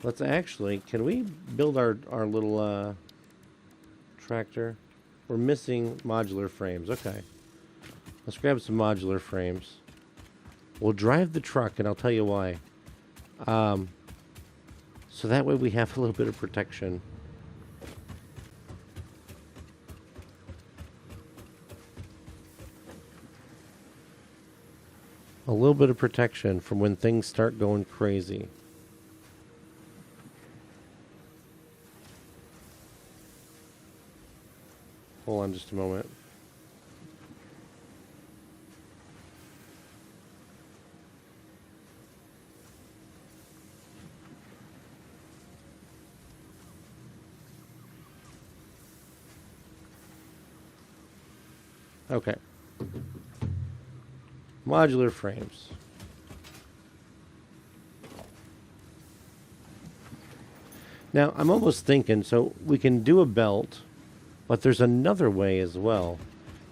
Let's actually, can we build our little tractor? We're missing modular frames. Okay. Let's grab some modular frames. We'll drive the truck, and I'll tell you why. So that way we have a little bit of protection. A little bit of protection from when things start going crazy. Hold on just a moment. Okay. Modular frames. Now, I'm almost thinking, so we can do a belt, but there's another way as well.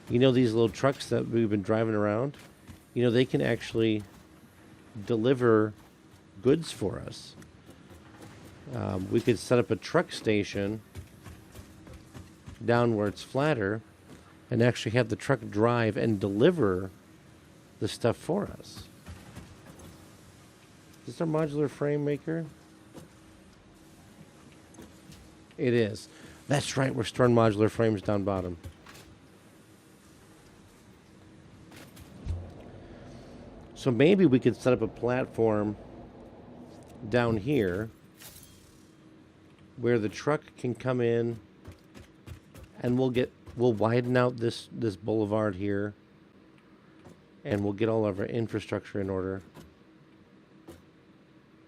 You know these little trucks that we've been driving around? You know, they can actually deliver goods for us. We could set up a truck station down where it's flatter and actually have the truck drive and deliver the stuff for us. Is this our modular frame maker? It is. That's right, we're storing modular frames down bottom. So maybe we could set up a platform down here where the truck can come in and we'll widen out this boulevard here and we'll get all of our infrastructure in order.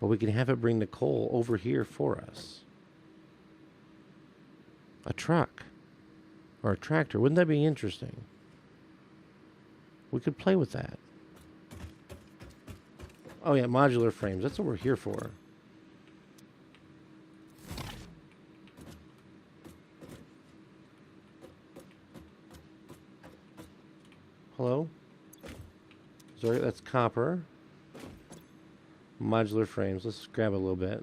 But we can have it bring the coal over here for us. A truck or a tractor. Wouldn't that be interesting? We could play with that. Oh yeah, modular frames. That's what we're here for. Hello? Sorry, that's copper. Modular frames. Let's grab a little bit.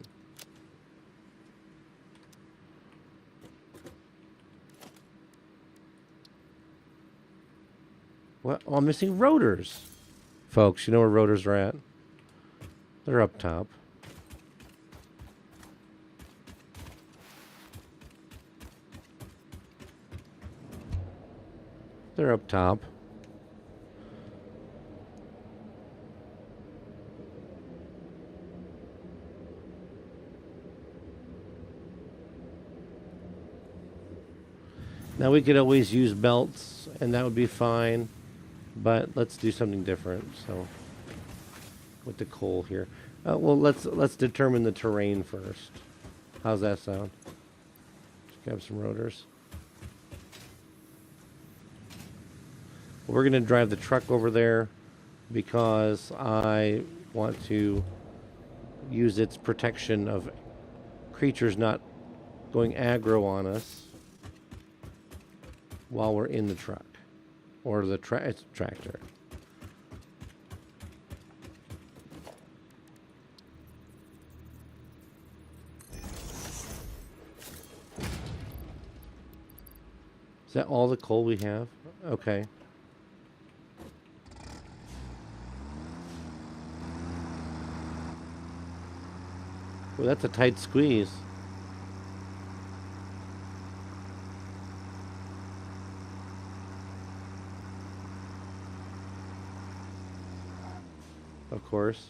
What? Oh, I'm missing rotors. Folks, you know where rotors are at? They're up top. They're up top. Now we could always use belts and that would be fine, but let's do something different. So with the coal here. Well, let's determine the terrain first. How's that sound? Let's grab some rotors. We're going to drive the truck over there because I want to use its protection of creatures not going aggro on us while we're in the truck or the tractor. Is that all the coal we have? Okay. Well, that's a tight squeeze. Of course.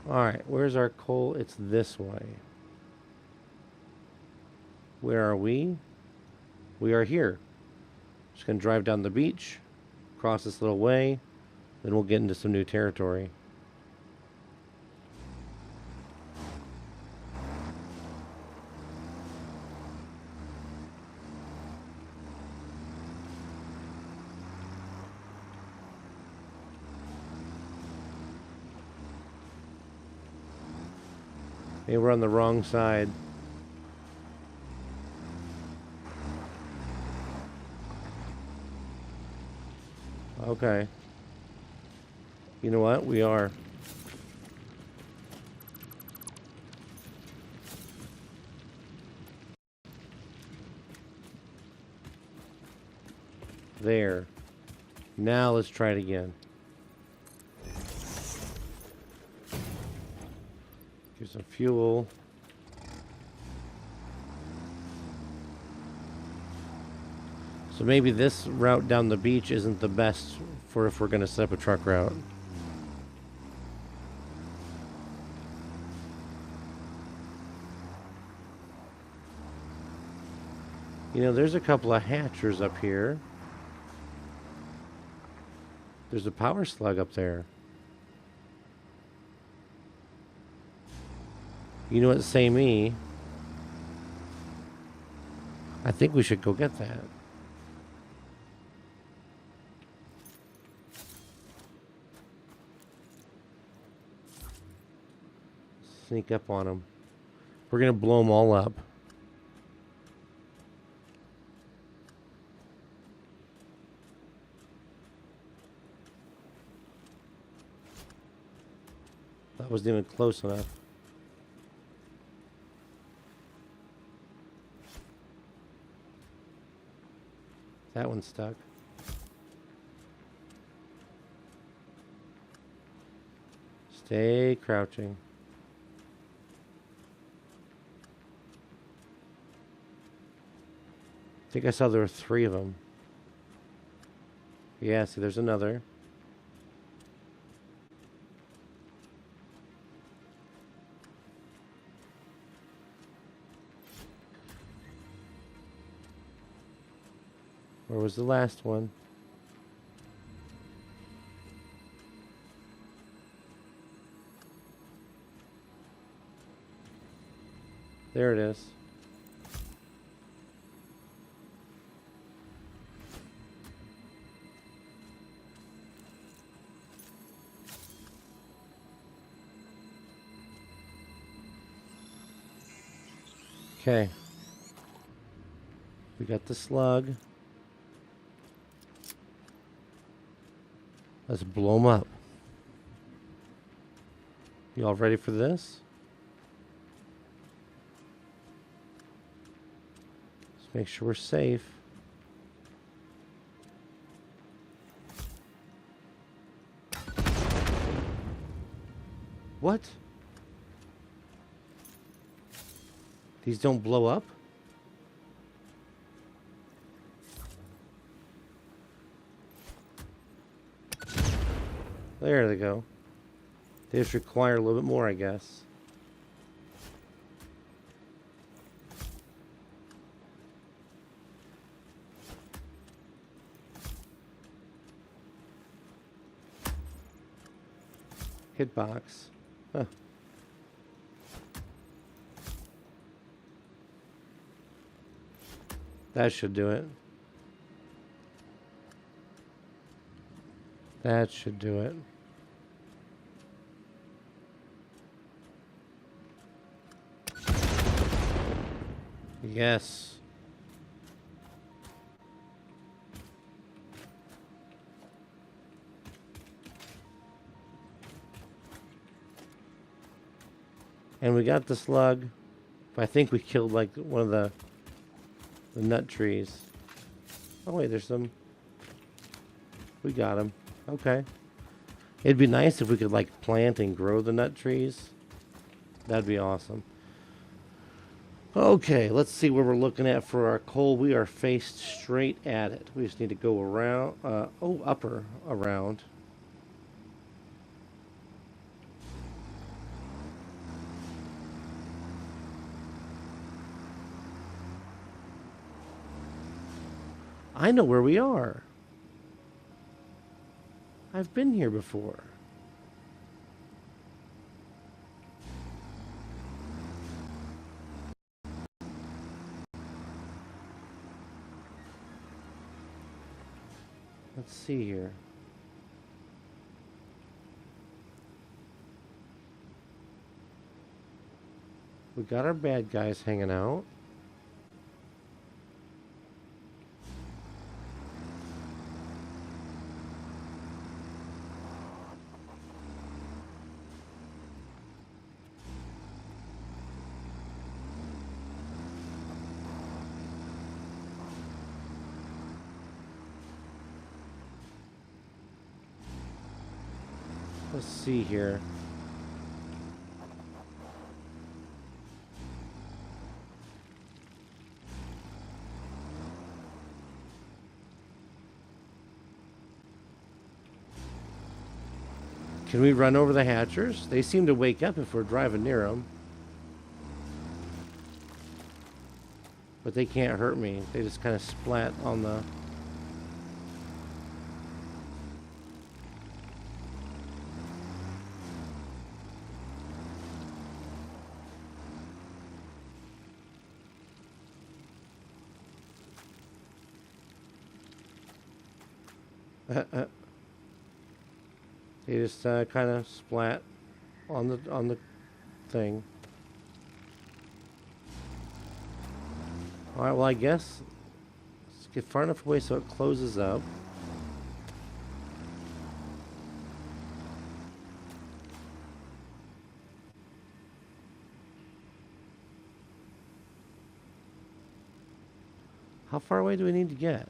Alright, where's our coal? It's this way. Where are we? We are here. Just gonna drive down the beach, cross this little way, then we'll get into some new territory. Maybe we're on the wrong side. Okay. You know what? We are. There. Now let's try it again. Get some fuel. So maybe this route down the beach isn't the best for if we're going to set up a truck route. You know, there's a couple of hatchers up here. There's a power slug up there. You know what, say me. I think we should go get that. Sneak up on them. We're going to blow them all up. That wasn't even close enough. That one's stuck. Stay crouching. I think I saw there were 3 of them. Yeah, see, there's another. Where was the last one? There it is. Okay. We got the slug. Let's blow them up. You all ready for this? Let's make sure we're safe. What? These don't blow up? There they go. They just require a little bit more, I guess. Hitbox. Huh. That should do it. That should do it. Yes. And we got the slug. I think we killed like one of the nut trees. Oh wait, there's some. We got him. Okay. It'd be nice if we could like plant and grow the nut trees. That'd be awesome. Okay, let's see where we're looking at for our coal. We are faced straight at it. We just need to go around, upper around. I know where we are. I've been here before. Let's see here. We got our bad guys hanging out. Let's see here. Can we run over the hatchers? They seem to wake up if we're driving near them. But they can't hurt me. They just kind of splat on the... They just kind of splat on the thing. All right. Well, I guess let's get far enough away so it closes up. How far away do we need to get?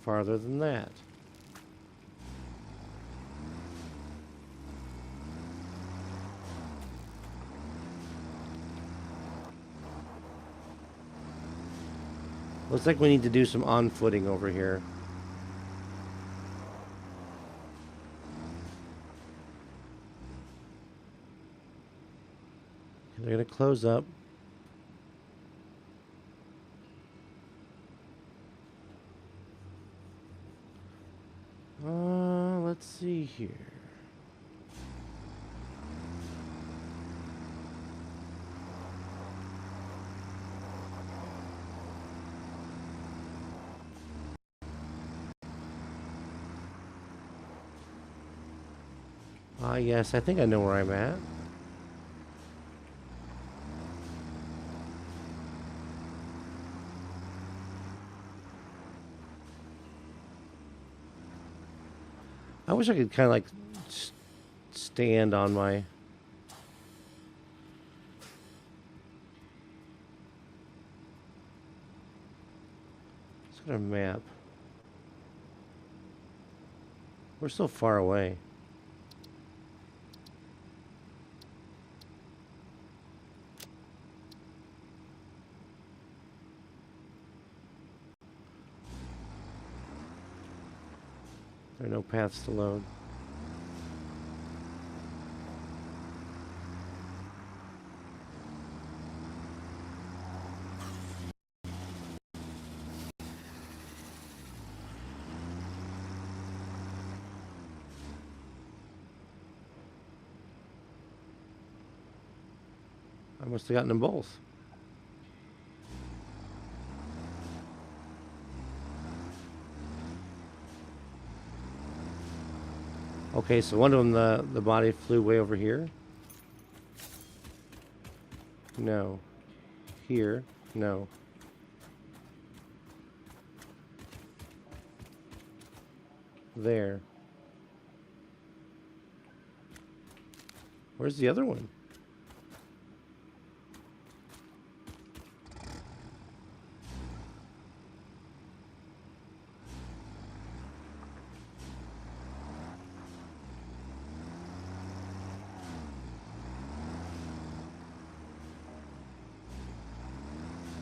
Farther than that. Looks like we need to do some on-footing over here. They're going to close up. Let's see here. Yes, I think I know where I'm at. I wish I could kind of like stand on my... Let's get a map. We're so far away. There are no paths to load. I must have gotten them both. Okay, so one of them, the body flew way over here. No. Here. No. There. Where's the other one?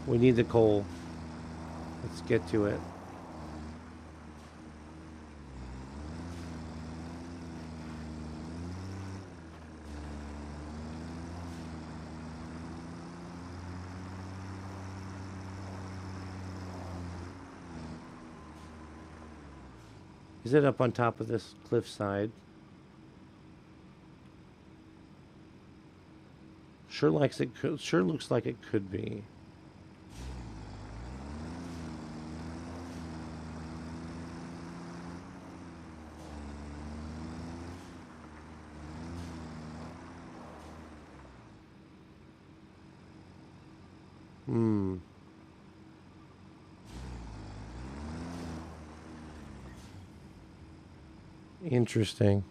We need the coal. Let's get to it. Is it up on top of this cliffside? Sure looks like it could be. Interesting.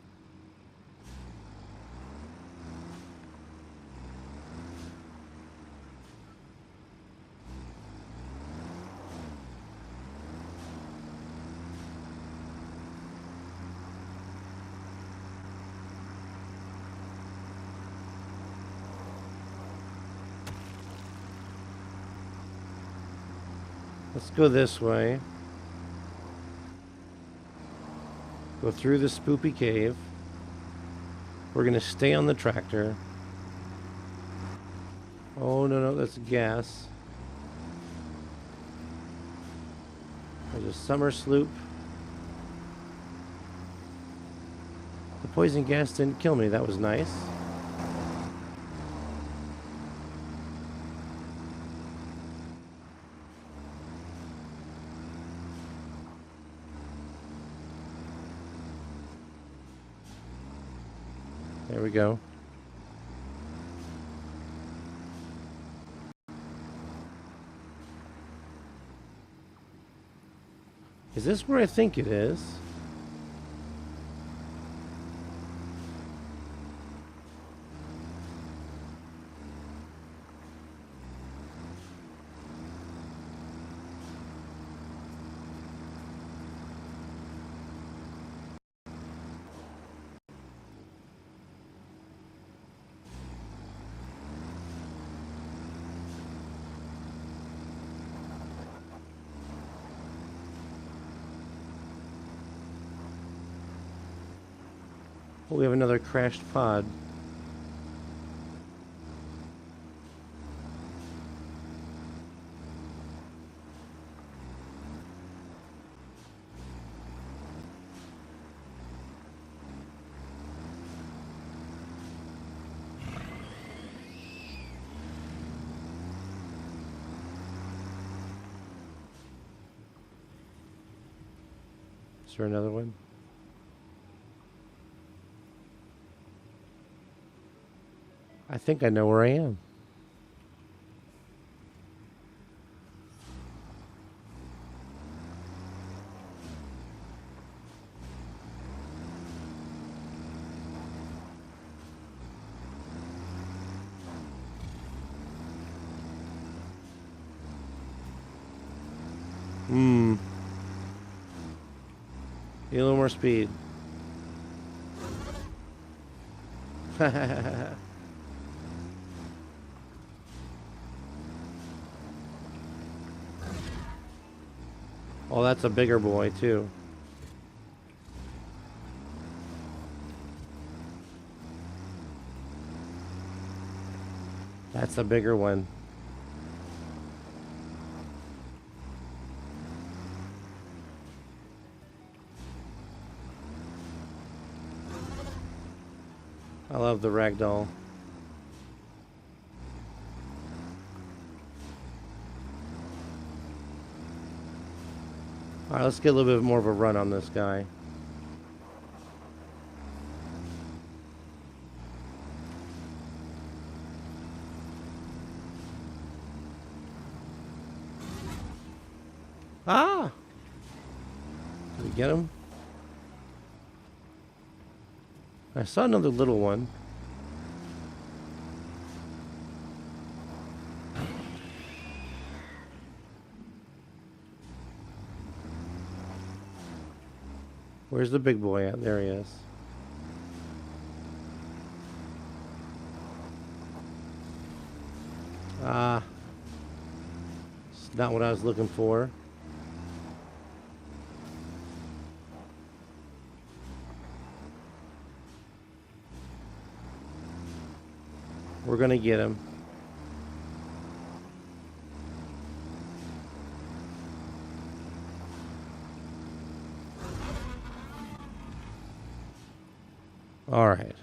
Let's go this way. Go through the spoopy cave. We're gonna stay on the tractor. Oh, no, that's gas. There's a summer sloop. The poison gas didn't kill me. That was nice. There we go. Is this where I think it is? Oh, we have another crashed pod. Is there another one? I think I know where I am. Need a little more speed. Oh, that's a bigger boy, too. That's a bigger one. I love the ragdoll. Alright, let's get a little bit more of a run on this guy. Ah! Did we get him? I saw another little one. Where's the big boy at? There he is. Ah. It's not what I was looking for. We're gonna get him. All right.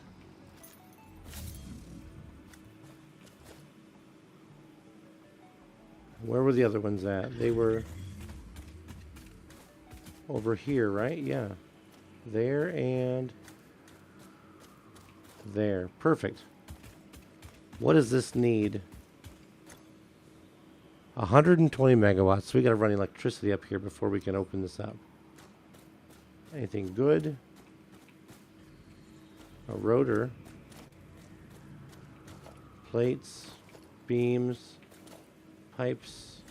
Where were the other ones at? They were over here, right? Yeah. There and there. Perfect. What does this need? 120 megawatts. So we got to run electricity up here before we can open this up. Anything good? A rotor. Plates. Beams. Pipes.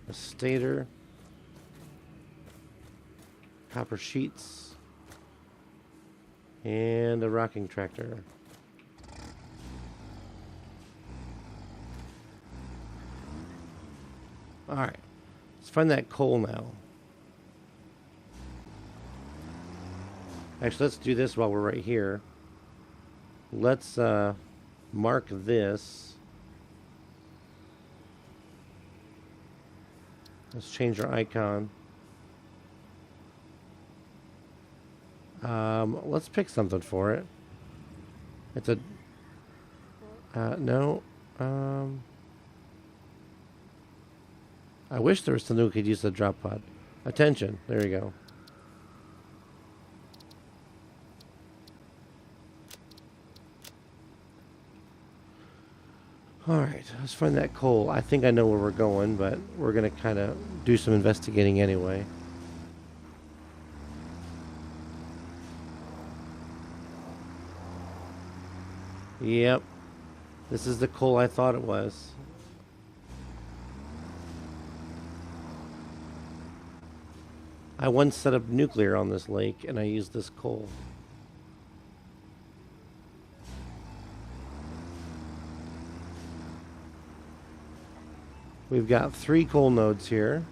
A stator. Copper sheets. And a rocking tractor. Alright, let's find that coal now. Actually, let's do this while we're right here. Let's mark this. Let's change our icon. Let's pick something for it. It's a... no. I wish there was something we could use the drop pod. Attention. There you go. Alright, let's find that coal. I think I know where we're going, but we're going to kind of do some investigating anyway. Yep. This is the coal I thought it was. I once set up nuclear on this lake, and I used this coal. We've got 3 coal nodes here.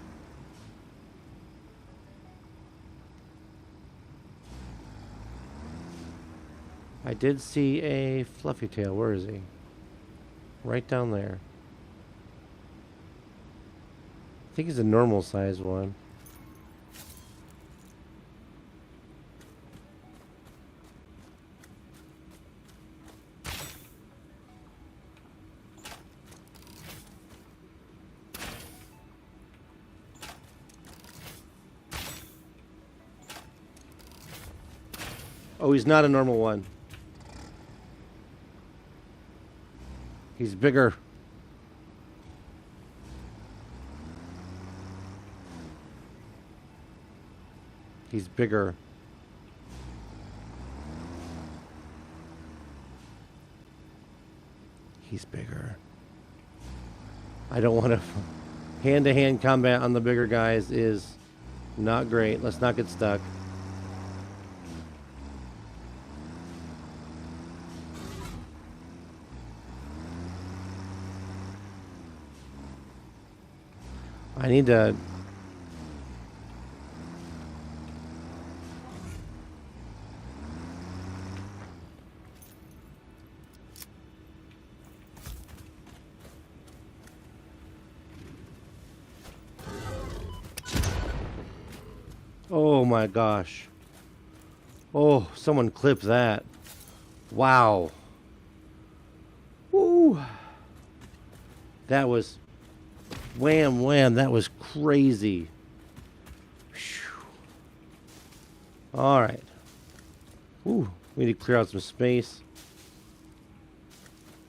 I did see a fluffy tail. Where is he? Right down there. I think he's a normal size one. Oh, he's not a normal one. He's bigger. He's bigger. He's bigger. I don't want to... Hand-to-hand combat on the bigger guys is not great. Let's not get stuck. I need to... Oh my gosh. Oh, someone clip that. Wow. Woo. That was... Wham, wham, that was crazy. Alright. Ooh, we need to clear out some space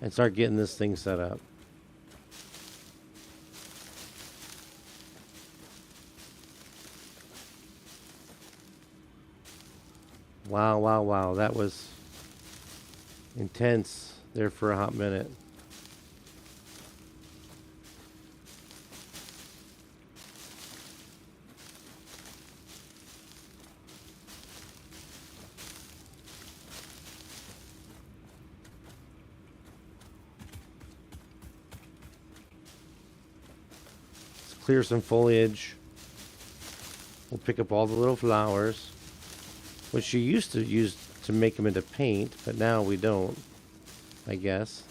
and start getting this thing set up. Wow, wow, wow. That was intense there for a hot minute. Let's clear some foliage. We'll pick up all the little flowers, which you used to use to make them into paint, but now we don't, I guess.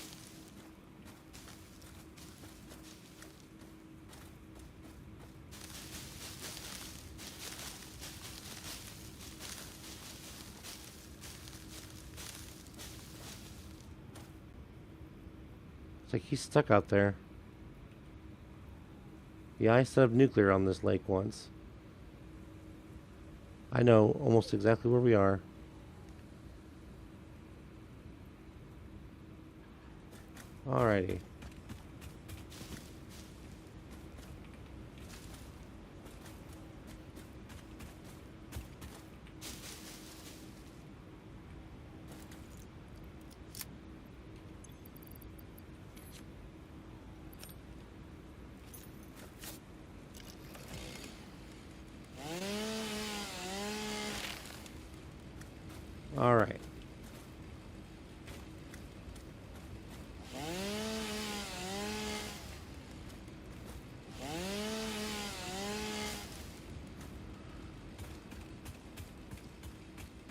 It's like he's stuck out there. Yeah, I set up nuclear on this lake once. I know almost exactly where we are. Alrighty. All right.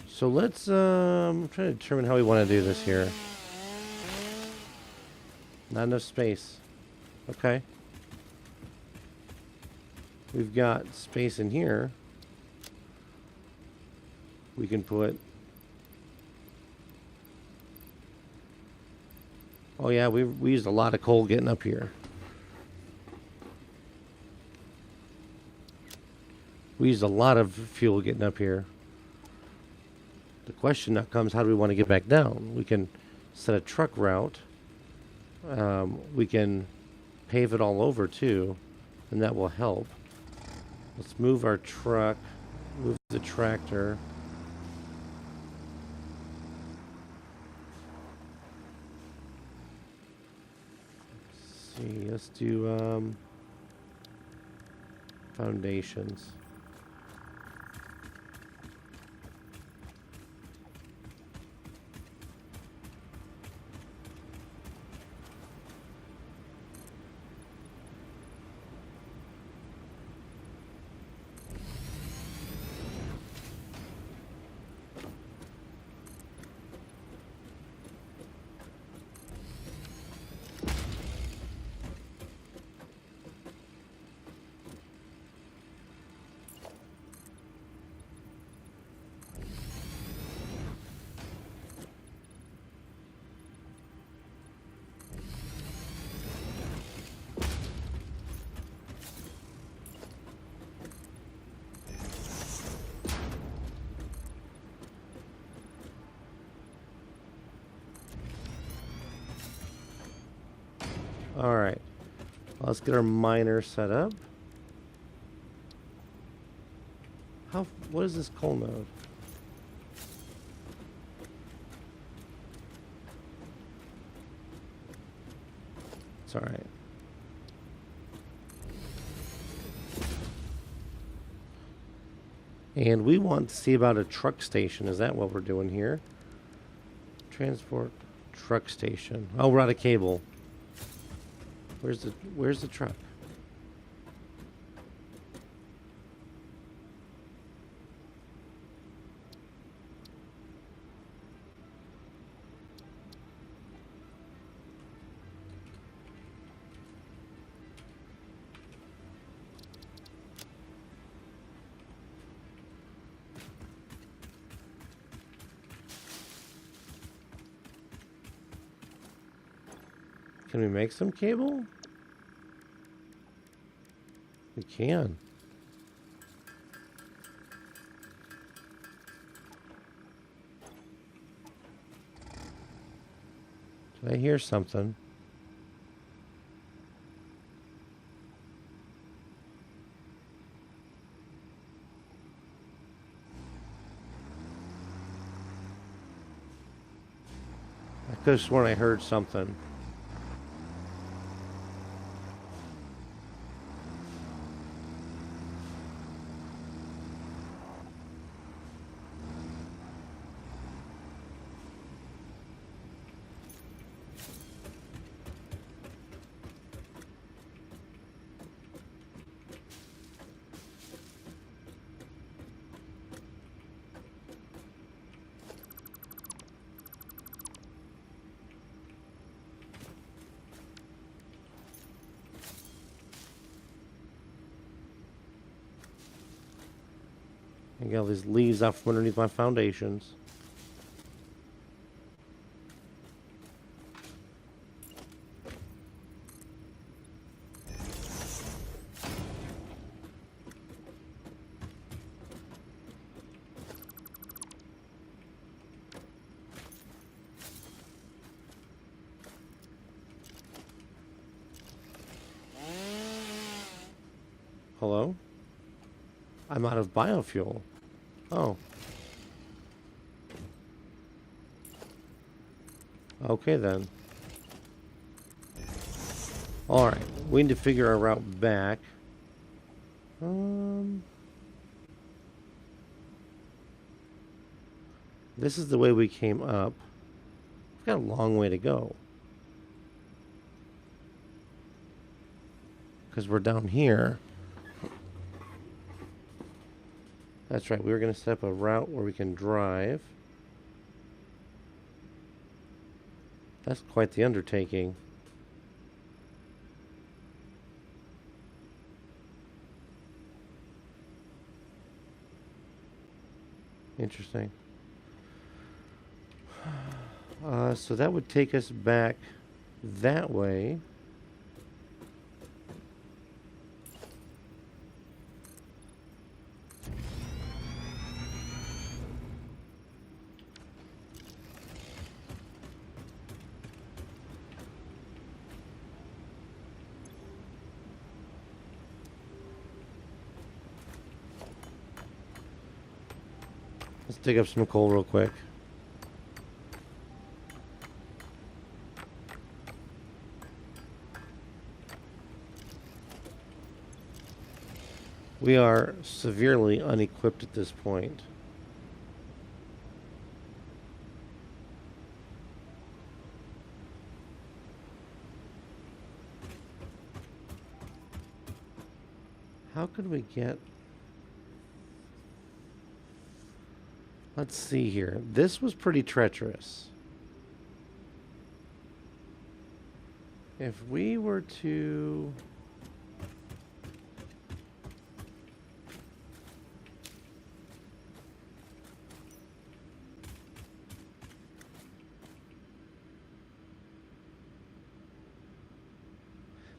So let's try to determine how we want to do this here. Not enough space. Okay. We've got space in here. We can put... Oh yeah, we used a lot of coal getting up here. We used a lot of fuel getting up here. The question now comes, how do we want to get back down? We can set a truck route. We can pave it all over too, and that will help. Let's move our truck, move the tractor. Let's see, let's do foundations. All right, let's get our miner set up. What is this coal node? It's all right. And we want to see about a truck station. Is that what we're doing here? Transport truck station. Oh, we're out of cable. Where's the truck? Can we make some cable? We can. Did I hear something? I could have sworn I heard something. I get all these leaves out from underneath my foundations. Hello? I'm out of biofuel. Oh. Okay then. Alright, we need to figure our route back. This is the way we came up. We've got a long way to go. Because we're down here. That's right, we were going to set up a route where we can drive. That's quite the undertaking. Interesting. So that would take us back that way. Let's dig up some coal real quick. We are severely unequipped at this point. How could we get... Let's see here. This was pretty treacherous. If we were to...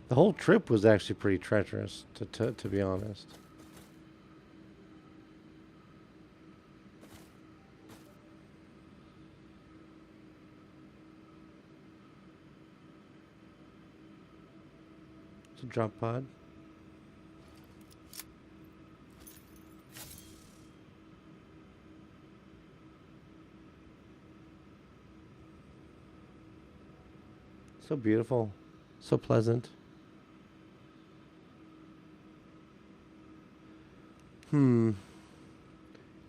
The whole trip was actually pretty treacherous, to be honest. It's a drop pod. So beautiful, so pleasant.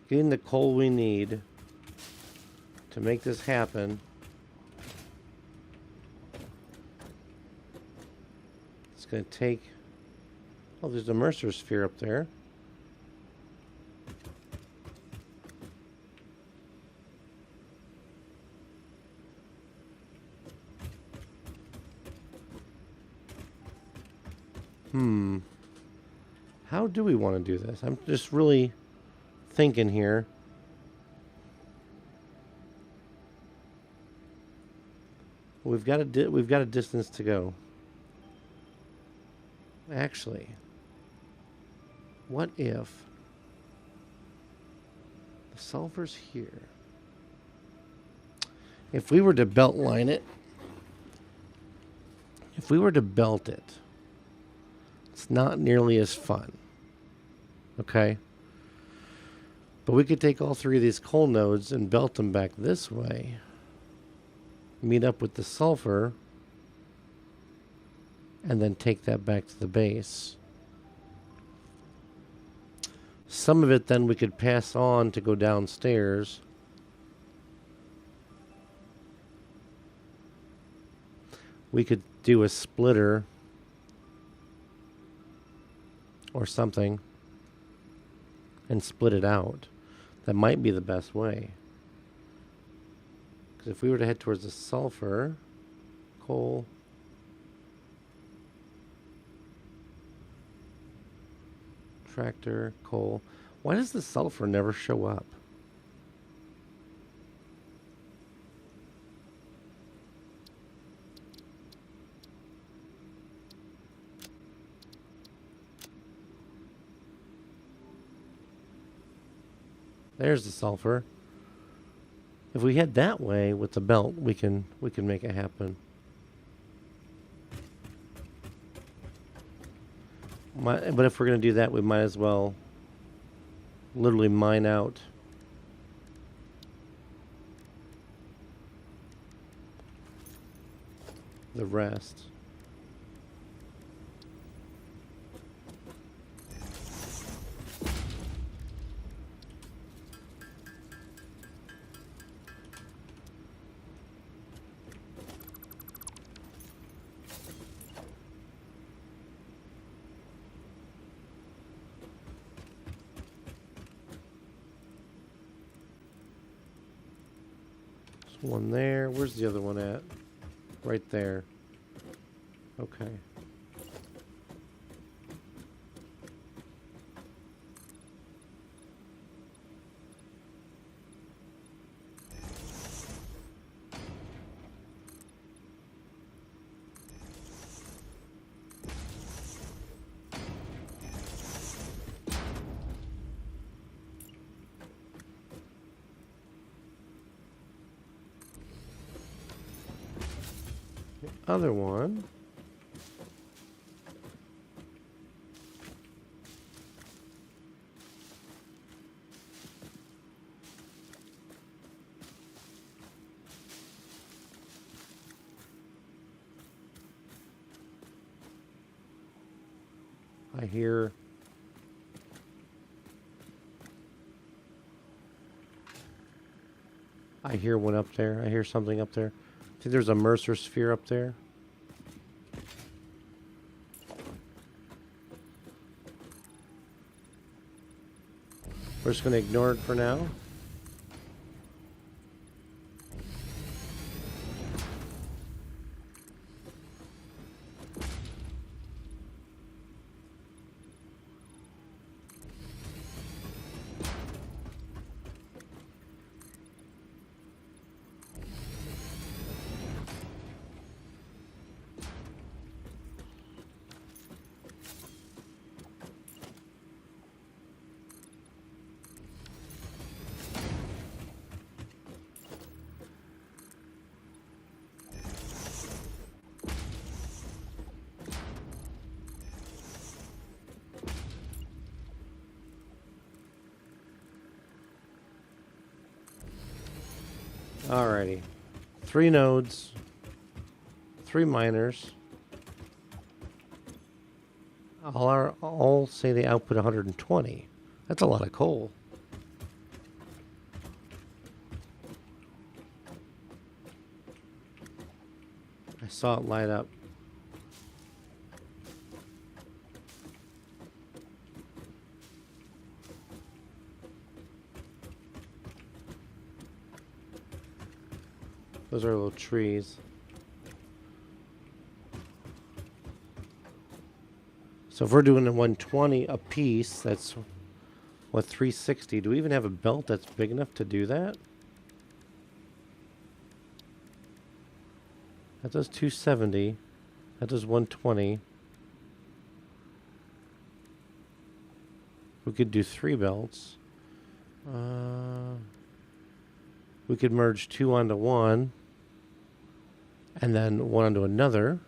Getting the coal we need to make this happen. It's going to take... Oh, there's a Mercer sphere up there. How do we want to do this? I'm just really thinking here. We've got a distance to go. Actually, what if the sulfur's here? If we were to belt line it, if we were to belt it, it's not nearly as fun. Okay? But we could take all three of these coal nodes and belt them back this way. meet up with the sulfur, and then take that back to the base. Some of it then we could pass on to go downstairs. We could do a splitter or something and split it out. That might be the best way. Because if we were to head towards the sulfur, coal, tractor, coal. Why does the sulfur never show up? There's the sulfur. If we head that way with the belt, we can make it happen. But if we're going to do that, we might as well literally mine out the rest. One there. Where's the other one at? Right there. Okay. Other one. I hear one up there. I hear something up there. I think there's a Mercer sphere up there. We're just going to ignore it for now. Alrighty. 3 nodes. 3 miners. All say they output 120. That's a lot of coal. I saw it light up. Those are little trees. So if we're doing a 120 a piece, that's what, 360. Do we even have a belt that's big enough to do that? That does 270. That does 120. We could do 3 belts. We could merge 2 onto 1. And then 1 onto another.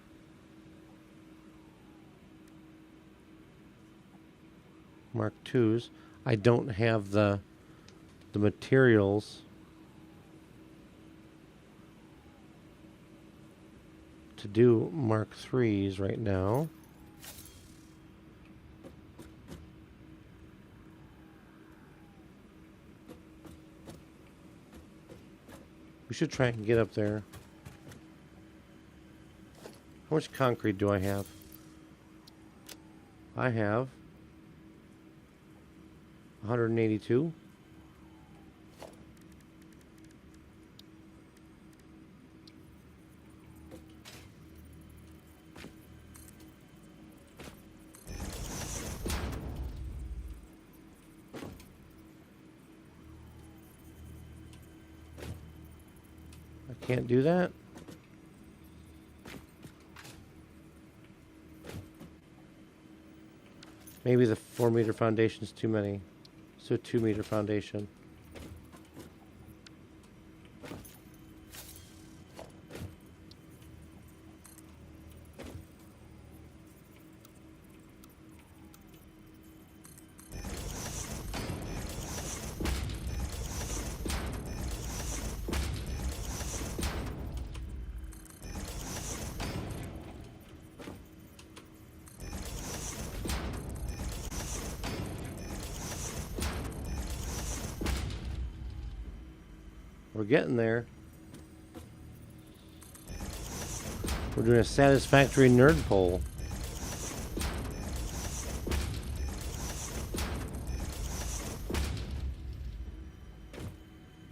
Mark 2s. I don't have the materials. to do Mark IIIs right now. We should try and get up there. How much concrete do I have? I have 182. I can't do that. Maybe the 4-meter foundation is too many. So 2-meter foundation. We're getting there. We're doing a Satisfactory nerd poll.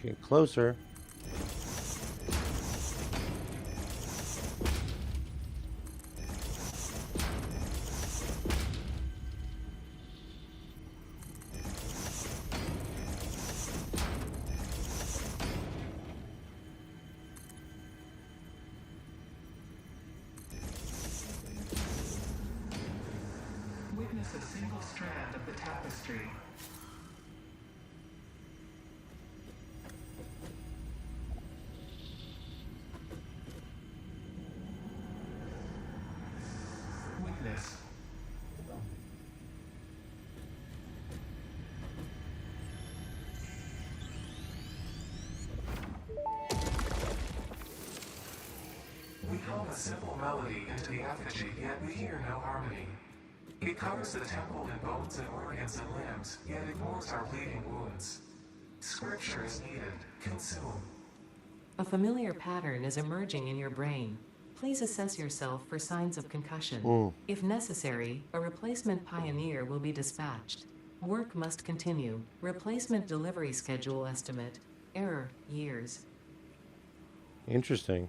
Getting closer. Witness a single strand of the tapestry. Witness. We hum a simple melody into the effigy, yet we hear no harmony. It covers the temple in bones and organs and limbs, yet ignores our bleeding wounds. Scripture is needed. Consume. A familiar pattern is emerging in your brain. Please assess yourself for signs of concussion. If necessary, a replacement pioneer will be dispatched. Work must continue. Replacement delivery schedule estimate. Error, years. Interesting.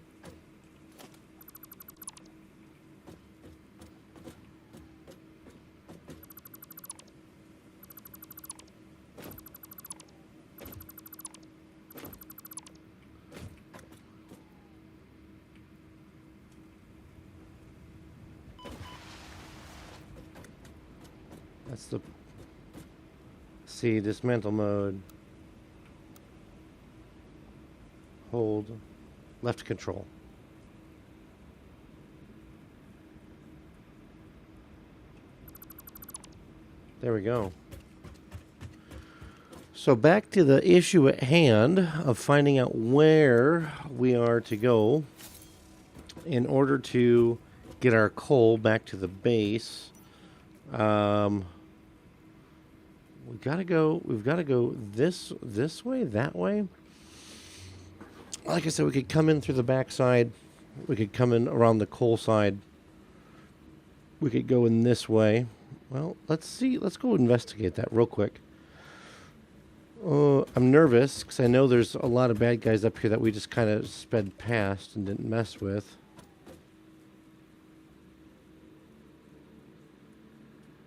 That's the... See, dismantle mode. Hold. Left control. There we go. So back to the issue at hand of finding out where we are to go in order to get our coal back to the base. We've got to go this way, that way. Like I said, we could come in through the back side. We could come in around the coal side. We could go in this way. Well, let's see. Let's go investigate that real quick. I'm nervous because I know there's a lot of bad guys up here that we just kind of sped past and didn't mess with.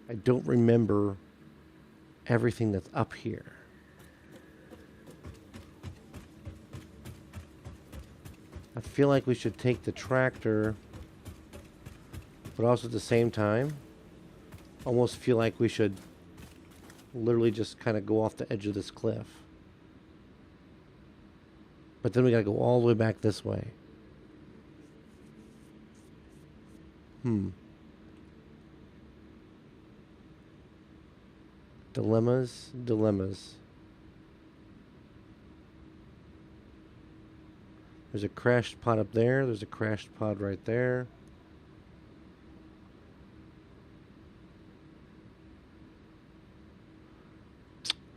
I don't remember everything that's up here. I feel like we should take the tractor, but also at the same time, almost feel like we should literally just kind of go off the edge of this cliff. But then we gotta go all the way back this way. Dilemmas. There's a crashed pod up there. There's a crashed pod right there.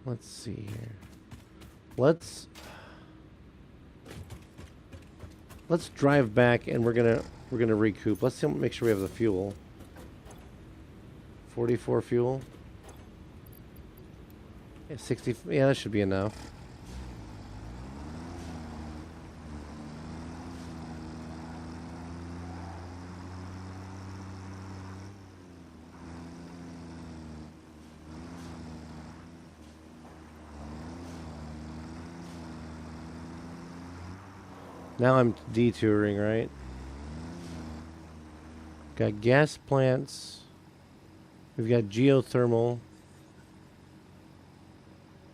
Let's see here. Let's drive back, and we're gonna recoup. Let's make sure we have the fuel. 44 fuel. Yeah, 60. Yeah, that should be enough. Now I'm detouring, right? Got gas plants. We've got geothermal,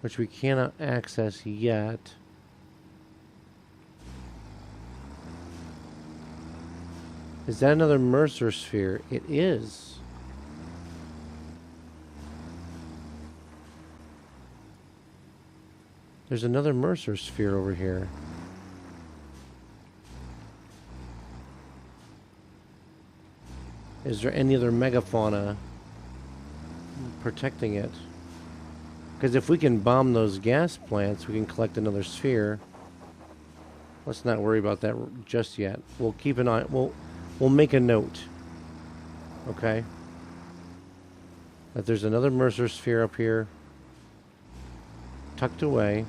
which we cannot access yet. Is that another Mercer sphere? It is. There's another Mercer sphere over here. Is there any other megafauna protecting it? Because if we can bomb those gas plants, we can collect another sphere. Let's not worry about that just yet. We'll keep an eye. We'll make a note. Okay. That there's another Mercer sphere up here, tucked away.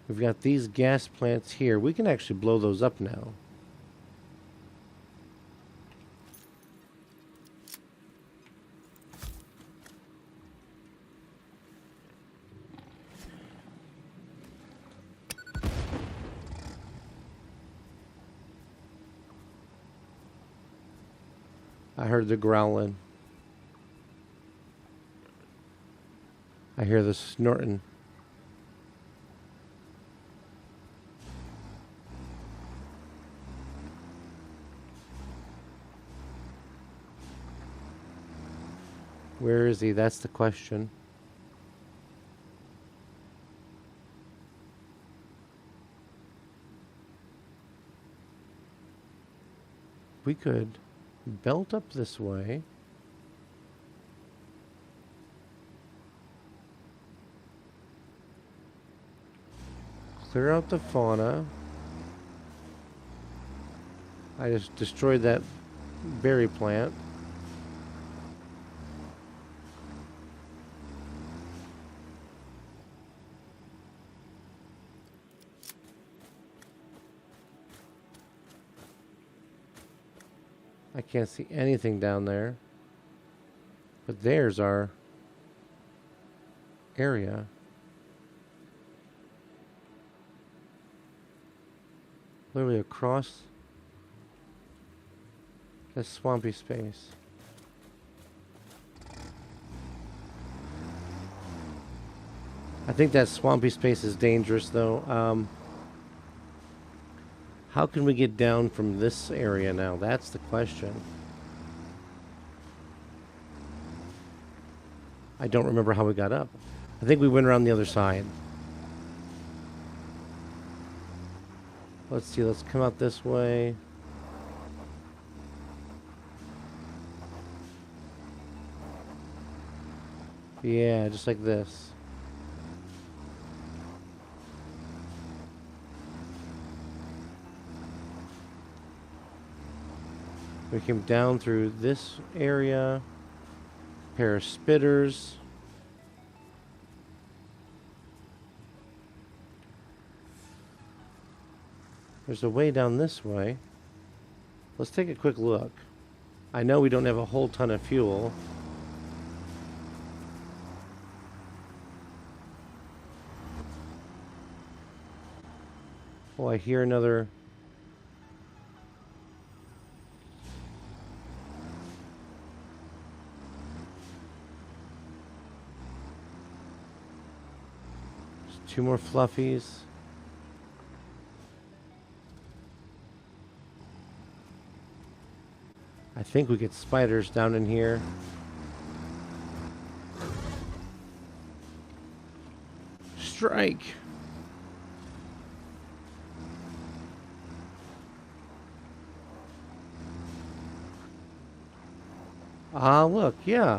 We've got these gas plants here. We can actually blow those up now. I heard the growling. I hear the snorting. Where is he? That's the question. We could belt up this way. Clear out the fauna. I just destroyed that berry plant. I can't see anything down there. But there's our area. Literally across this swampy space. I think that swampy space is dangerous, though. How can we get down from this area now? That's the question. I don't remember how we got up. I think we went around the other side. Let's see, let's come out this way. Yeah, just like this. We came down through this area. Pair of spitters. There's a way down this way. Let's take a quick look. I know we don't have a whole ton of fuel. Oh, I hear another. There's 2 more fluffies. I think we get spiders down in here. strike. Ah, look, yeah.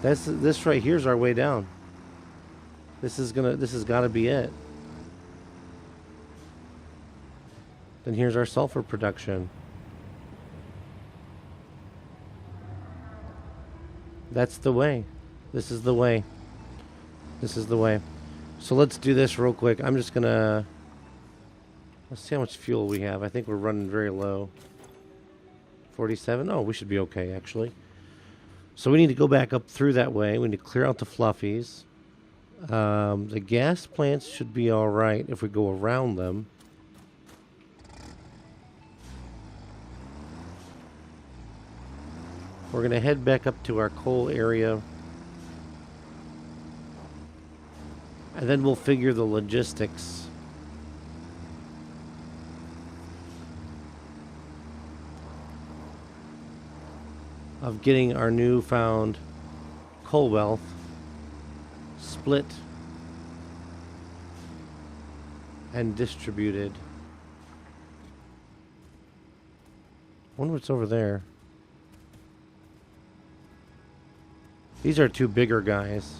This right here's our way down. This has got to be it. Then here's our sulfur production. That's the way. This is the way. This is the way. So let's do this real quick. I'm just gonna... Let's see how much fuel we have. I think we're running very low. 47? Oh, we should be okay, actually. So we need to go back up through that way. We need to clear out the fluffies. The gas plants should be alright if we go around them. We're going to head back up to our coal area. And then we'll figure the logistics. Of getting our newfound coal wealth split and distributed. I wonder what's over there. These are two bigger guys.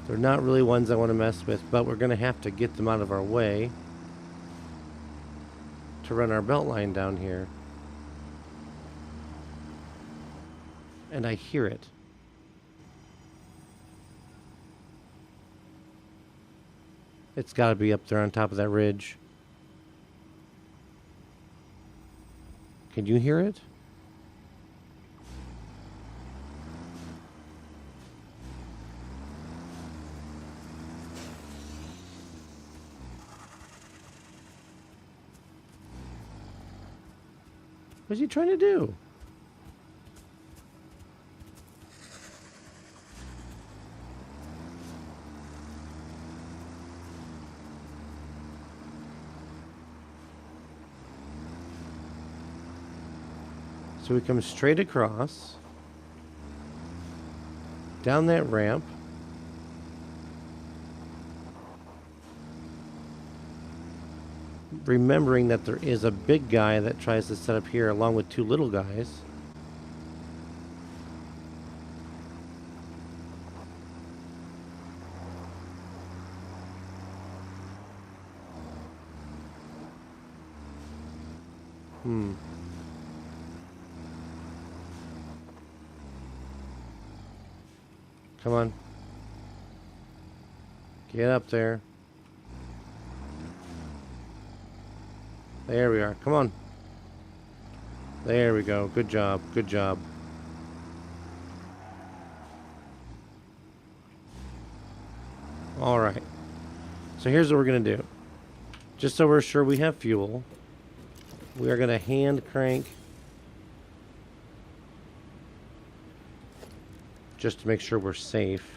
They're not really ones I want to mess with, but we're going to have to get them out of our way to run our belt line down here. And I hear it. It's got to be up there on top of that ridge. Can you hear it? What's he trying to do? So we come straight across, down that ramp, remembering that there is a big guy that tries to set up here along with two little guys. Come on. Get up there. There we are. Come on. There we go. Good job. Good job. All right. So here's what we're going to do. Just so we're sure we have fuel, we are going to hand crank just to make sure we're safe.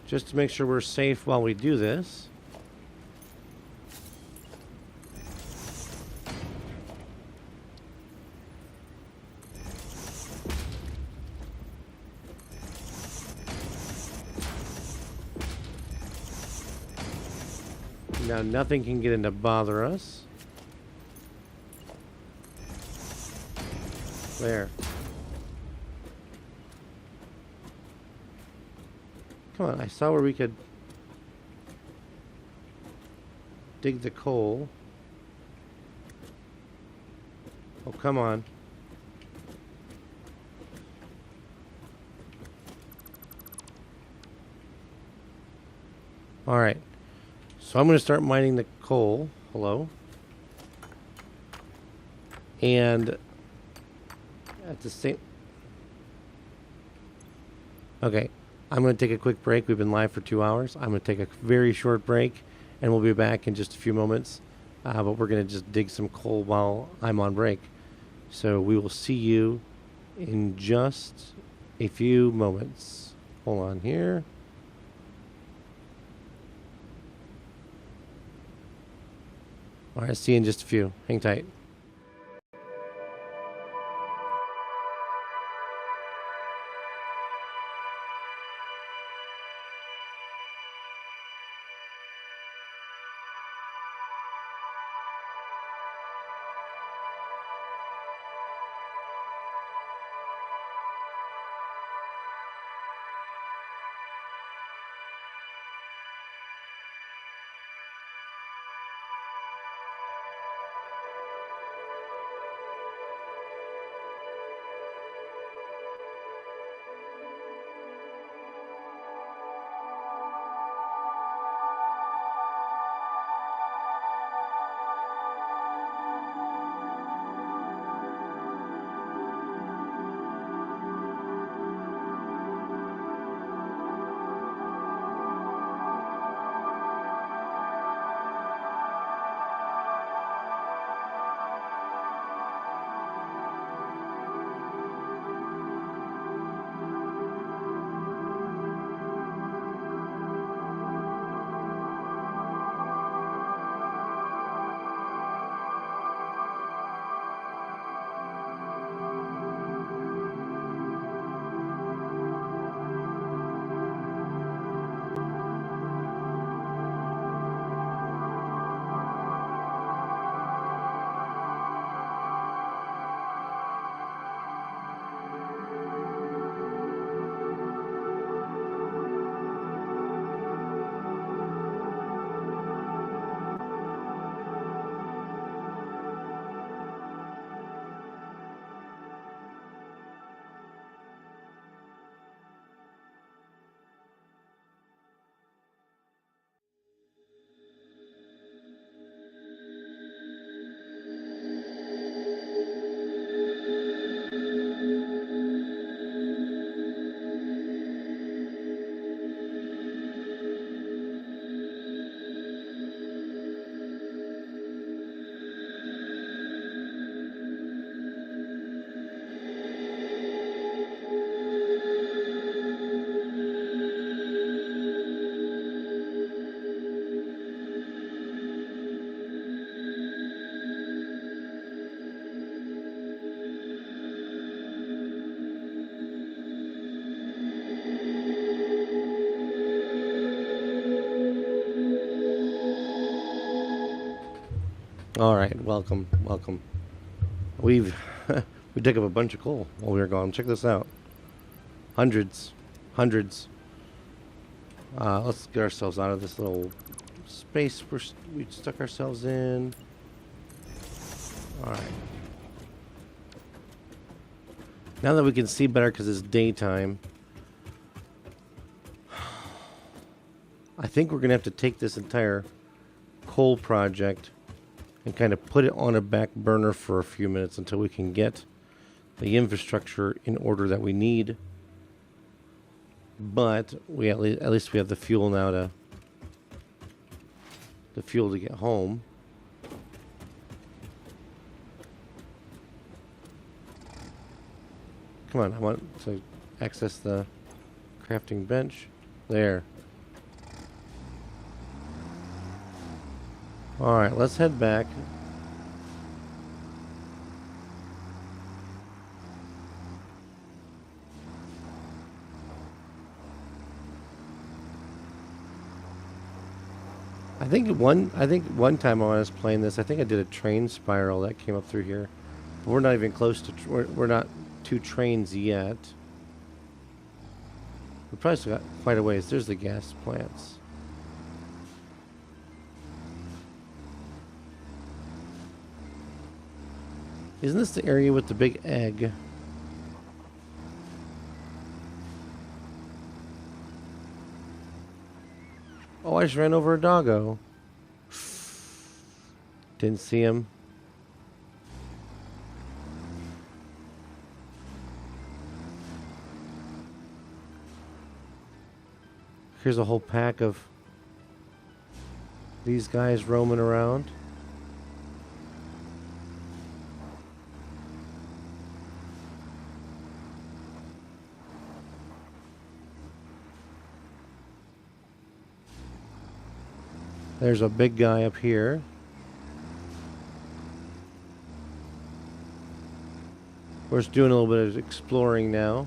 Just to make sure we're safe while we do this. Now nothing can get in to bother us. There. Come on, I saw where we could dig the coal. Oh, come on. All right. So I'm going to start mining the coal. Hello. And at the same... Okay. I'm going to take a quick break. We've been live for 2 hours. I'm going to take a very short break, and we'll be back in just a few moments. But we're going to just dig some coal while I'm on break. So we will see you in just a few moments. Hold on here. All right, see you in just a few. Hang tight. All right, welcome. We've we dug up a bunch of coal while we were gone. Check this out. Hundreds. Let's get ourselves out of this little space we stuck ourselves in. All right. Now that we can see better because it's daytime, I think we're going to have to take this entire coal project and kind of put it on a back burner for a few minutes until we can get the infrastructure in order that we need. But we at least we have the fuel now to get home. Come on, I want to access the crafting bench. There. Alright, let's head back. I think one time when I was playing this, I think I did a train spiral that came up through here. But we're not even close to we're not 2 trains yet. We probably still got quite a ways. There's the gas plants. Isn't this the area with the big egg? Oh, I just ran over a doggo. Didn't see him. Here's a whole pack of these guys roaming around. There's a big guy up here. We're just doing a little bit of exploring now.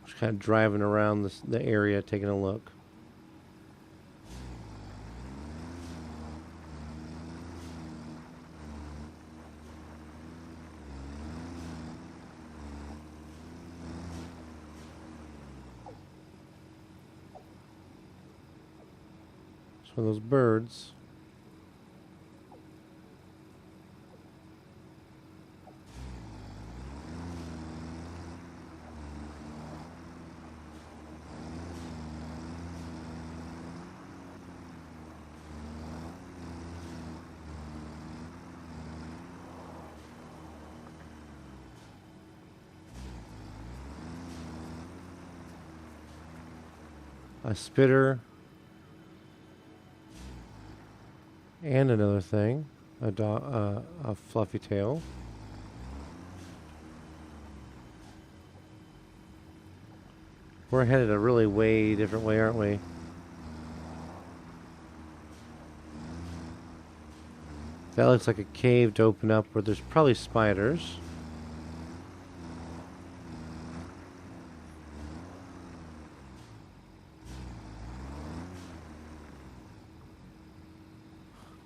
Just kind of driving around the area, taking a look. So those birds. A spitter. And another thing, a fluffy tail. We're headed a really way different way, aren't we? That looks like a cave to open up where there's probably spiders.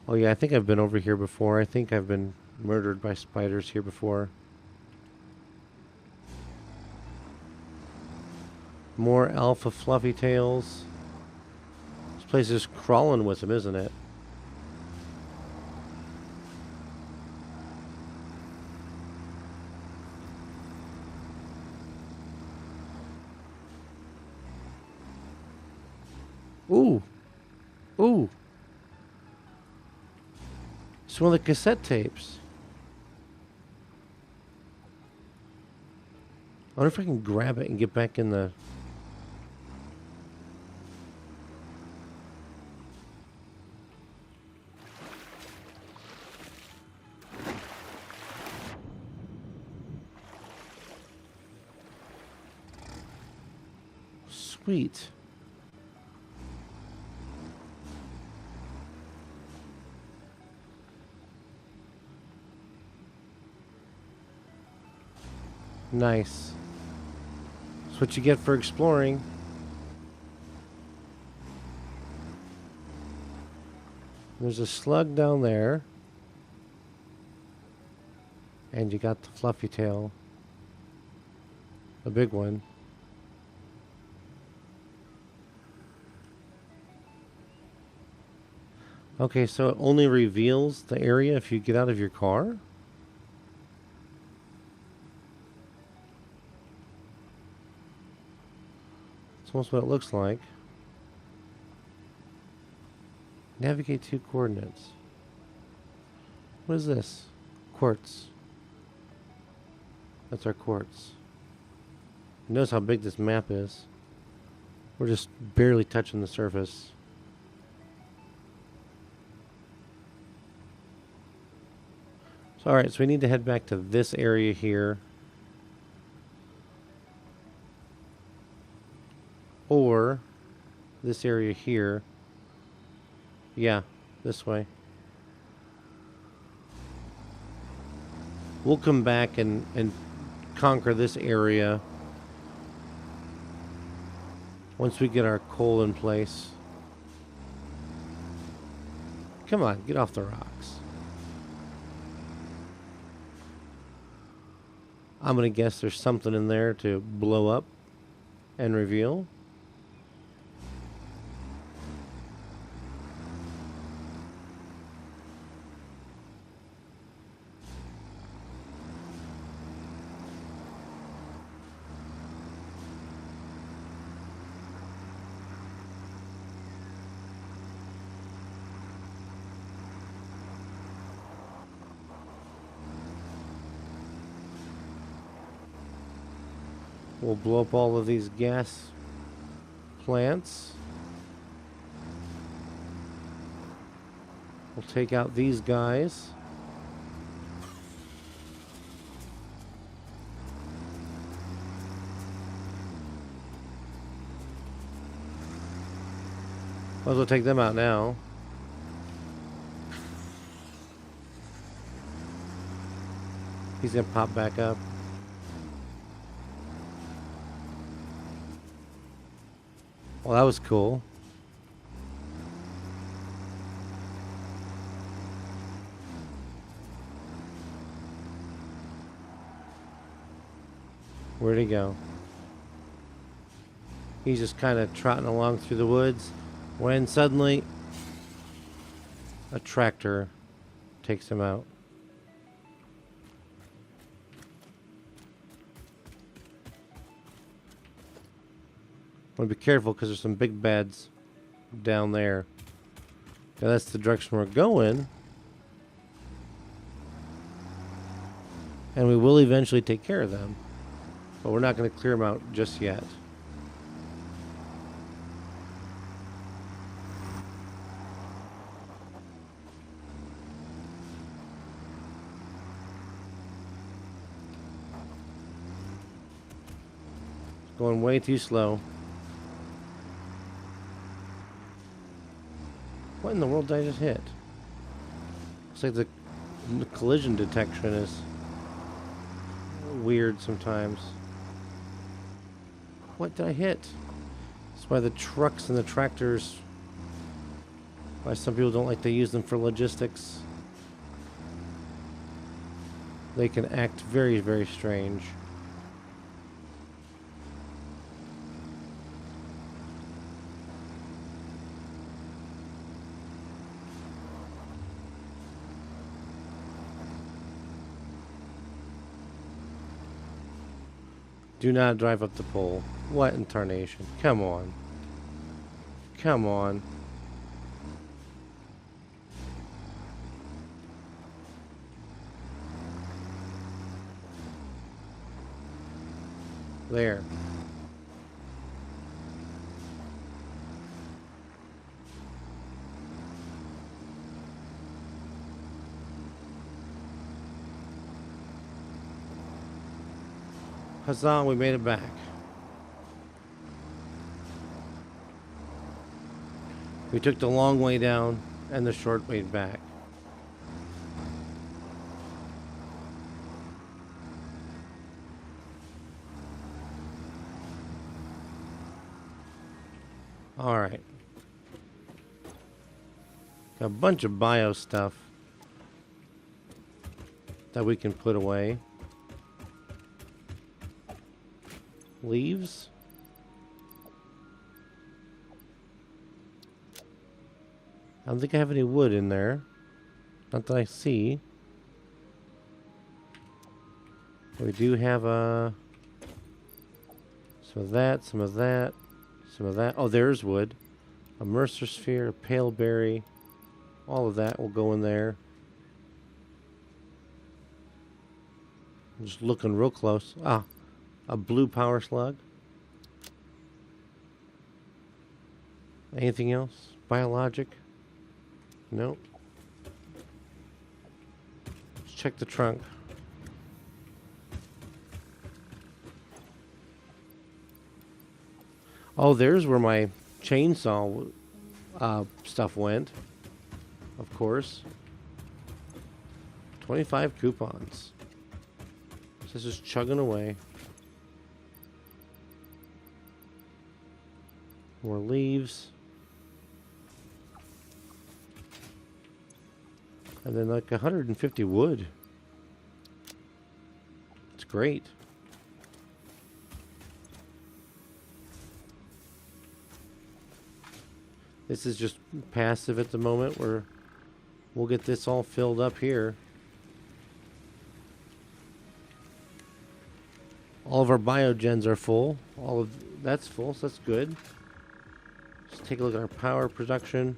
Oh yeah, I think I've been over here before. I think I've been murdered by spiders here before. More alpha fluffy tails. This place is crawling with them, isn't it? Ooh. Ooh. It's one of the cassette tapes. I wonder if I can grab it and get back in the... Sweet. Nice. That's what you get for exploring. There's a slug down there. And you got the fluffy tail. The big one. Okay, so it only reveals the area if you get out of your car? It's almost what it looks like. Navigate to coordinates. What is this? Quartz. That's our quartz. Notice how big this map is. We're just barely touching the surface. So, alright, so we need to head back to this area here. Or this area here. Yeah, this way. We'll come back and conquer this area once we get our coal in place. Come on, get off the rocks. I'm gonna guess there's something in there to blow up and reveal. We'll blow up all of these gas plants. We'll take out these guys. Might as well take them out now. He's gonna pop back up. Well, that was cool. Where'd he go? He's just kind of trotting along through the woods when suddenly a tractor takes him out. Want to be careful because there's some big beds down there. Now that's the direction we're going. And we will eventually take care of them. But we're not going to clear them out just yet. Going way too slow. What in the world did I just hit? Looks like the collision detection is weird sometimes. What did I hit? That's why the trucks and the tractors, why some people don't like to use them for logistics. They can act very, very strange. Do not drive up the pole. What in tarnation? Come on. Come on. There. Huzzah, we made it back. We took the long way down and the short way back. All right. Got a bunch of bio stuff that we can put away. Leaves. I don't think I have any wood in there. Not that I see. We do have some of that, some of that, some of that. Oh, there's wood. A Mercer sphere, a pale berry. All of that will go in there. I'm just looking real close. Ah. A blue power slug. Anything else? Biologic? Nope. Let's check the trunk. Oh, there's where my chainsaw stuff went. Of course. 25 coupons. So this is chugging away. More leaves. And then like 150 wood. It's great. This is just passive at the moment. We'll get this all filled up here. All of our biogens are full. All of that's full, so that's good. Let's take a look at our power production.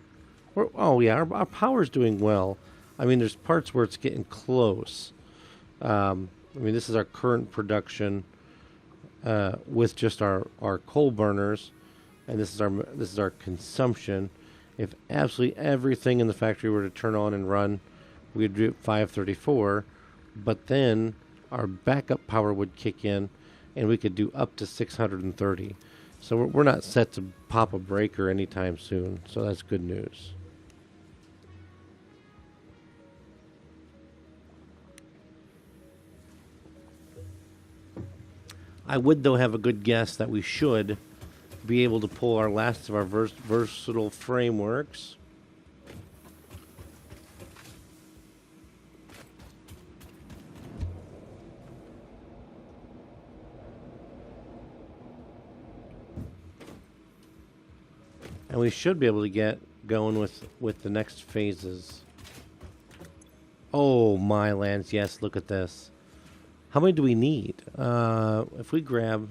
Oh yeah, our power's doing well. I mean, there's parts where it's getting close. I mean, this is our current production with just our coal burners, and this is our consumption. If absolutely everything in the factory were to turn on and run, we'd do 534. But then our backup power would kick in, and we could do up to 630. So we're not set to pop a breaker anytime soon. So that's good news. I would, though, have a good guess that we should be able to pull our last of our versatile frameworks. And we should be able to get going with the next phases. Oh, my lands. Yes, look at this. How many do we need? If we grab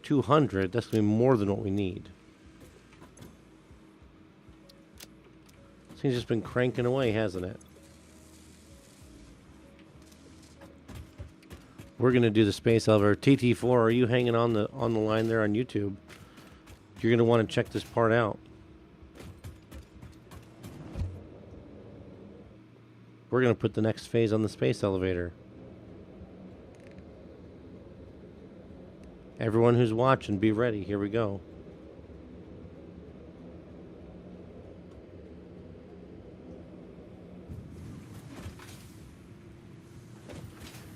200, that's going to be more than what we need. This thing's just been cranking away, hasn't it? We're going to do the space elevator. TT4, are you hanging on the line there on YouTube? You're going to want to check this part out. We're going to put the next phase on the space elevator. Everyone who's watching, be ready. Here we go.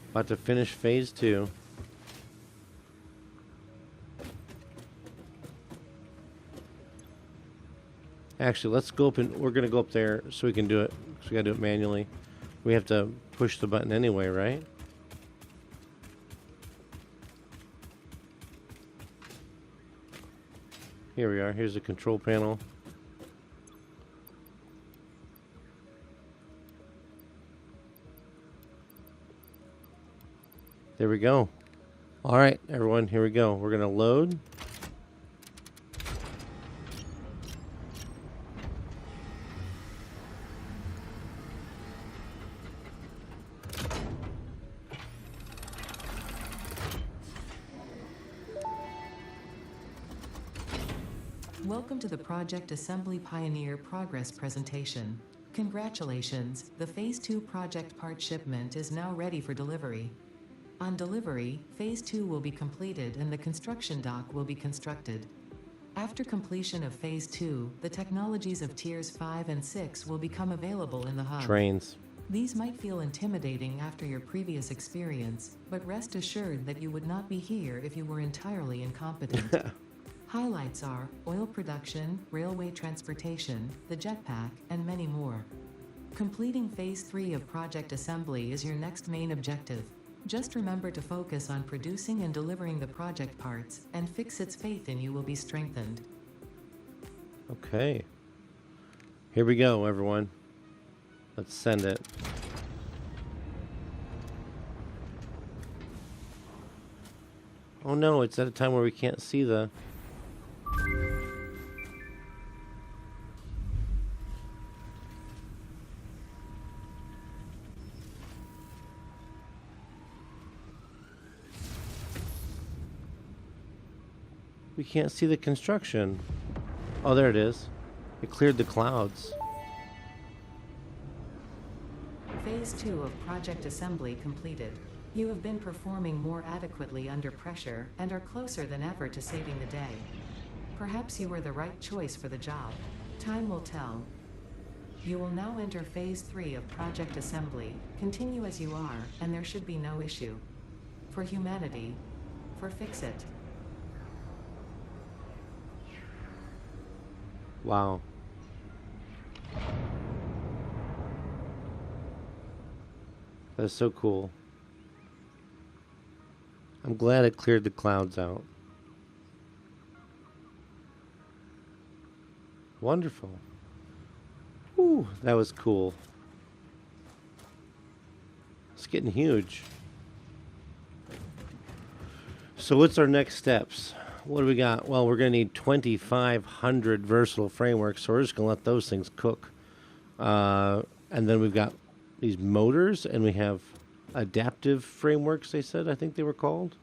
About to finish phase 2. Actually, let's go up and we're going to go up there so we can do it. So we got to do it manually. We have to push the button anyway, right? Here we are. Here's the control panel. There we go. All right, everyone, here we go. We're going to load. Welcome to the Project Assembly Pioneer Progress presentation. Congratulations, the Phase 2 project part shipment is now ready for delivery. On delivery, Phase 2 will be completed and the construction dock will be constructed. After completion of Phase 2, the technologies of Tiers 5 and 6 will become available in the hub. Trains. These might feel intimidating after your previous experience, but rest assured that you would not be here if you were entirely incompetent. Highlights are oil production, railway transportation, the jetpack, and many more. Completing Phase 3 of Project Assembly is your next main objective. Just remember to focus on producing and delivering the project parts, and Fixit's faith in you will be strengthened. Okay. Here we go, everyone. Let's send it. Oh no, it's at a time where we can't see the... We can't see the construction. Oh, there it is. It cleared the clouds. Phase 2 of Project Assembly completed. You have been performing more adequately under pressure and are closer than ever to saving the day. Perhaps you were the right choice for the job. Time will tell. You will now enter Phase 3 of Project Assembly. Continue as you are, and there should be no issue. For humanity. For Fixit. Wow. That's so cool. I'm glad it cleared the clouds out. Wonderful. Ooh, that was cool. It's getting huge. So what's our next steps? What do we got? Well, we're going to need 2,500 versatile frameworks, so we're just going to let those things cook. And then we've got these motors, and we have adaptive frameworks, they said, I think they were called.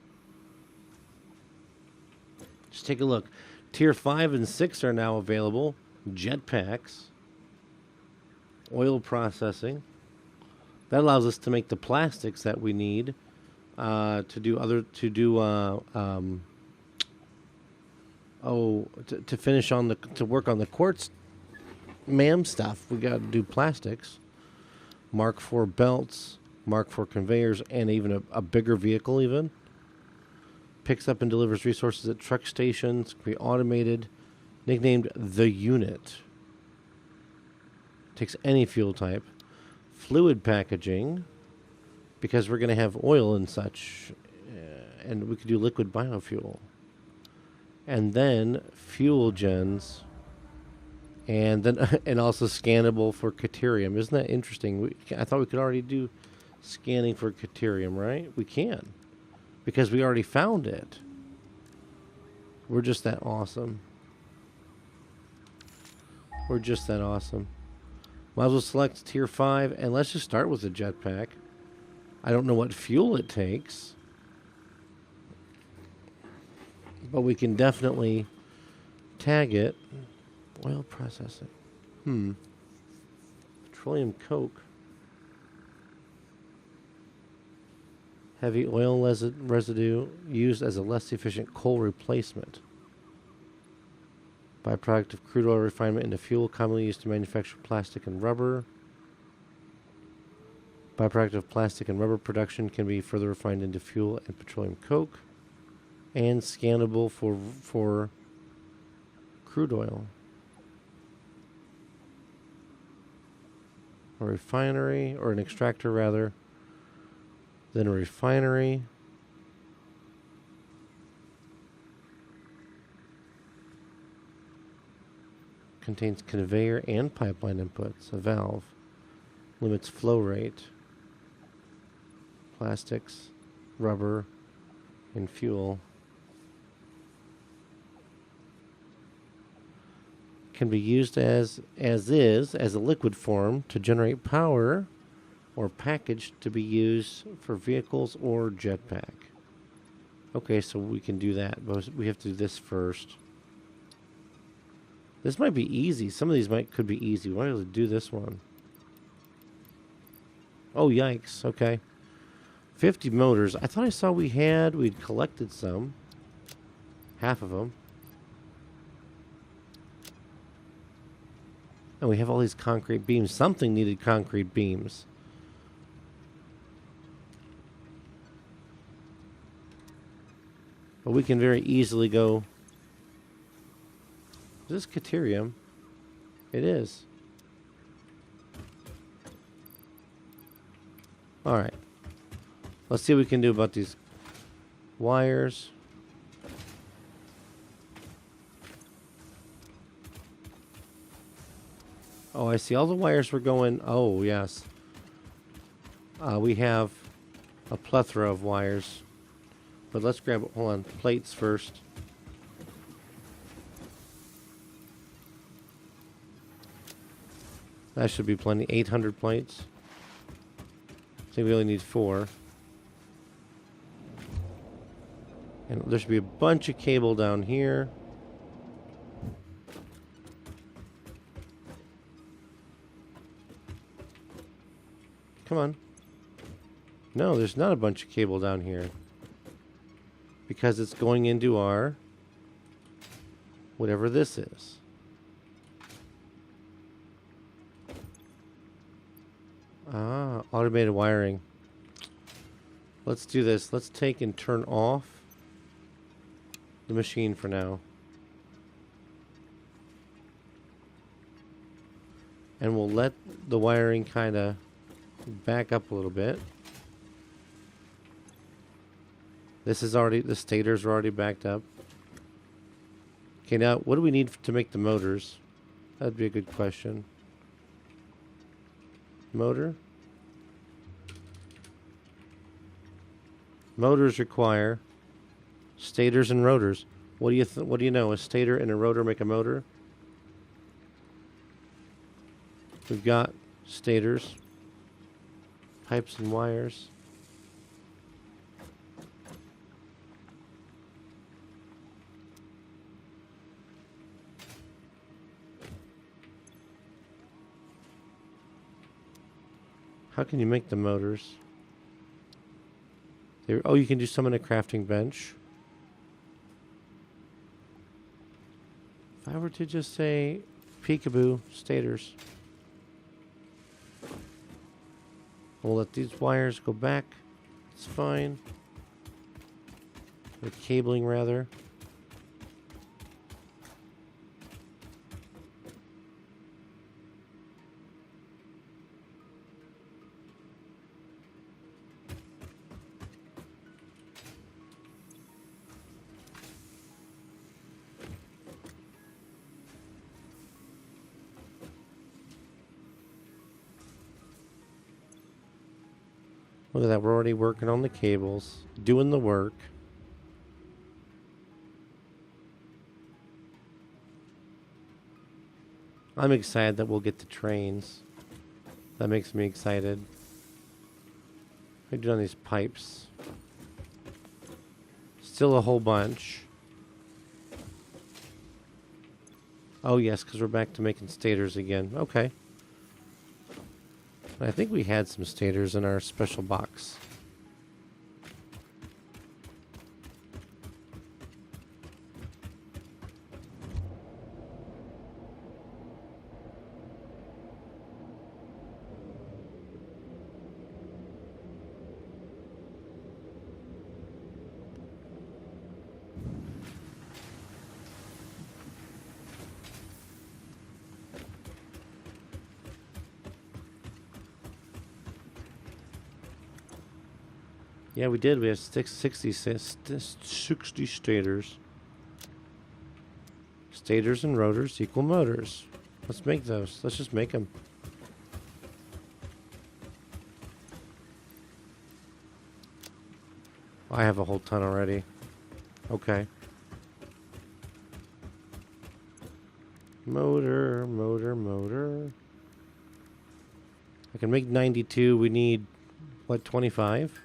Just take a look. Tier 5 and 6 are now available. Jetpacks. Oil processing. That allows us to make the plastics that we need to do Oh, to finish on to work on the quartz MAM stuff, we got to do plastics. Mark IV belts, Mark IV conveyors, and even a bigger vehicle even. Picks up and delivers resources at truck stations, can be automated, nicknamed the unit. Takes any fuel type. Fluid packaging, because we're going to have oil and such, and we could do liquid biofuel. And then fuel gens, and then and also scannable for Caterium. Isn't that interesting? I thought we could already do scanning for Caterium, right? We can, because we already found it. We're just that awesome. We're just that awesome. Might as well select tier 5, and let's just start with the jetpack. I don't know what fuel it takes, but we can definitely tag it. Oil processing. Petroleum coke. Heavy oil residue used as a less efficient coal replacement. Byproduct of crude oil refinement into fuel, commonly used to manufacture plastic and rubber. Byproduct of plastic and rubber production can be further refined into fuel and petroleum coke. And scannable for crude oil. A refinery, or an extractor rather. Then a refinery. Contains conveyor and pipeline inputs. A valve. Limits flow rate. Plastics, rubber, and fuel. Can be used as a liquid form to generate power, or packaged to be used for vehicles or jetpack. Okay, so we can do that, but we have to do this first. This might be easy. Some of these could be easy. Why don't we do this one? Oh, yikes. Okay. 50 motors. I thought I saw we'd collected some. Half of them. And we have all these concrete beams. Something needed concrete beams. But we can very easily go... Is this Caterium? It is. Alright. Let's see what we can do about these wires. Oh, I see. All the wires were going... Oh, yes. We have a plethora of wires. But let's grab... Hold on. Plates first. That should be plenty. 800 plates. I think we only need 4. And there should be a bunch of cable down here. Come on. No, there's not a bunch of cable down here. Because it's going into our... whatever this is. Ah, automated wiring. Let's do this. Let's take and turn off the machine for now. And we'll let the wiring kind of back up a little bit. This is already, the stators are already backed up. Okay, now what do we need to make the motors? That'd be a good question. Motor. Motors require stators and rotors. What do you know? A stator and a rotor make a motor. We've got stators, pipes and wires. How can you make the motors? Oh, you can do some in a crafting bench. If I were to just say peekaboo stators. We'll let these wires go back. It's fine. The cabling, rather. Look at that, we're already working on the cables, doing the work. I'm excited that we'll get the trains. That makes me excited. We've done these pipes. Still a whole bunch. Oh yes, because we're back to making stators again. Okay. I think we had some stators in our special box. Yeah, we did. We have 60 stators. Stators and rotors equal motors. Let's make those. Let's just make them. I have a whole ton already. Okay. Motor, motor, motor. I can make 92. We need, what, 25?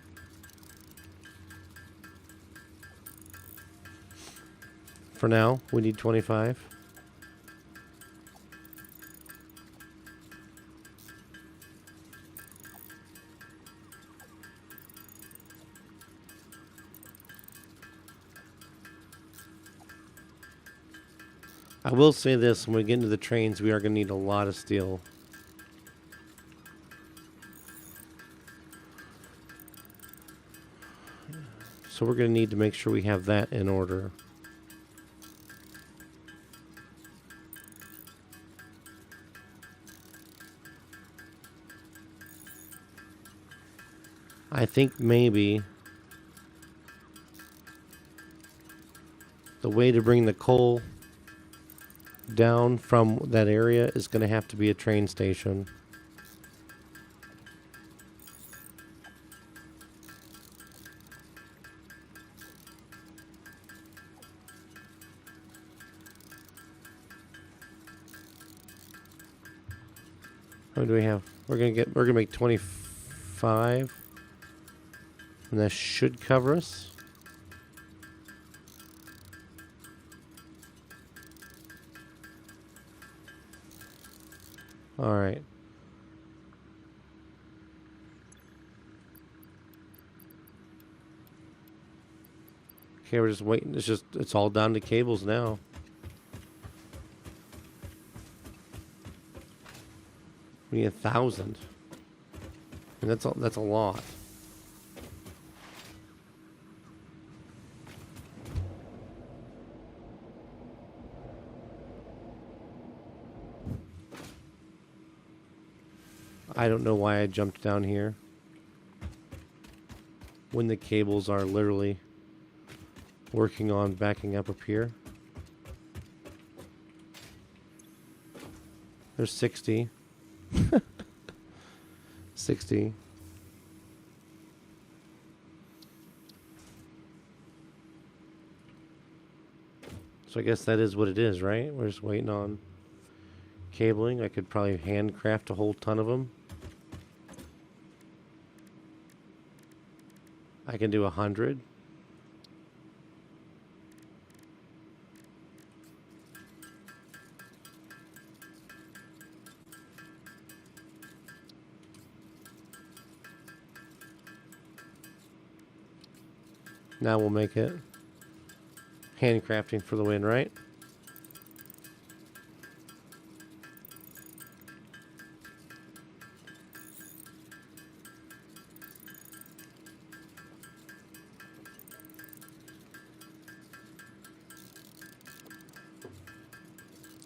For now, we need 25. I will say this, when we get into the trains, we are going to need a lot of steel. So we're going to need to make sure we have that in order. I think maybe the way to bring the coal down from that area is going to have to be a train station. How many do we have? We're gonna make 25. And that should cover us. All right. Okay, we're just waiting. It's all down to cables now. We need 1,000. And that's a lot. I don't know why I jumped down here when the cables are literally working on backing up here. There's 60. 60. So I guess that is what it is, right? We're just waiting on cabling. I could probably handcraft a whole ton of them. I can do 100. Now we'll make it handcrafting for the win, right?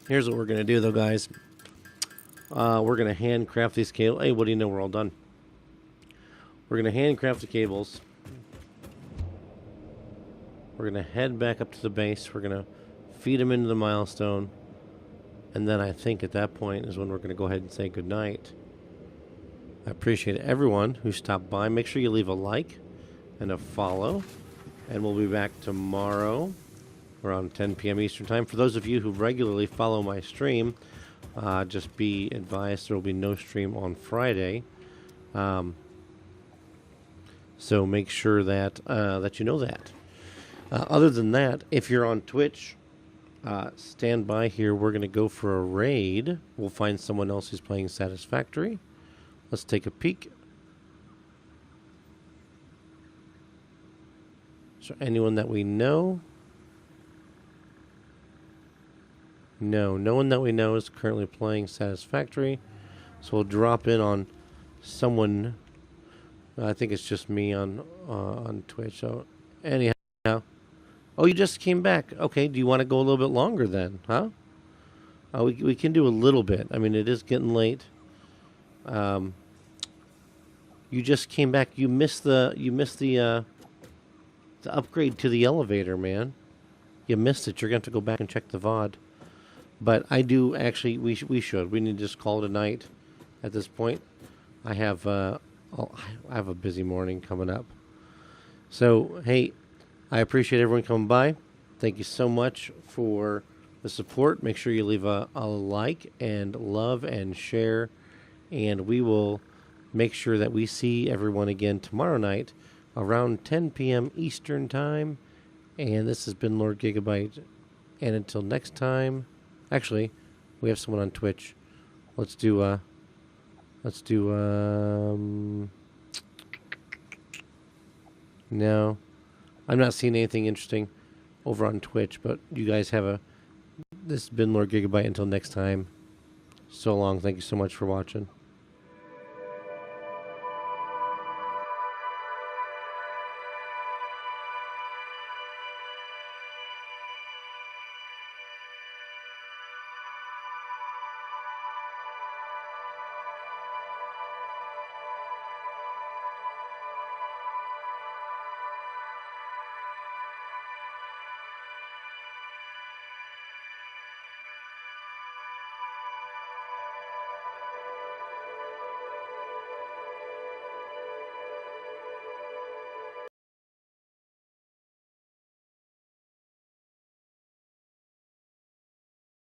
Here's what we're going to do, though, guys. We're going to handcraft these cables. Hey, what do you know? We're all done. We're going to handcraft the cables. We're going to head back up to the base. We're going to feed them into the milestone. And then I think at that point is when we're going to go ahead and say goodnight. I appreciate everyone who stopped by. Make sure you leave a like and a follow. And we'll be back tomorrow around 10 p.m. Eastern Time. For those of you who regularly follow my stream, just be advised there will be no stream on Friday. So make sure that that you know that. Other than that, if you're on Twitch, stand by here. We're going to go for a raid. We'll find someone else who's playing Satisfactory. Let's take a peek. So anyone that we know? No, no one that we know is currently playing Satisfactory. So we'll drop in on someone. I think it's just me on Twitch. So anyhow, oh, you just came back. Okay, do you want to go a little bit longer then, huh? We can do a little bit. I mean, it is getting late. You just came back. You missed the upgrade to the elevator, man. You missed it. You're going to have to go back and check the VOD. But I do actually. We should. We need to just call it a night. At this point, I have a busy morning coming up. So hey, I appreciate everyone coming by. Thank you so much for the support. Make sure you leave a like and love and share, and we will make sure that we see everyone again tomorrow night around 10 p.m. Eastern Time. And this has been Lord Gigabyte. And until next time, actually, we have someone on Twitch. Let's do no, I'm not seeing anything interesting over on Twitch, but you guys have this has been Lord Gigabyte. Until next time, so long. Thank you so much for watching.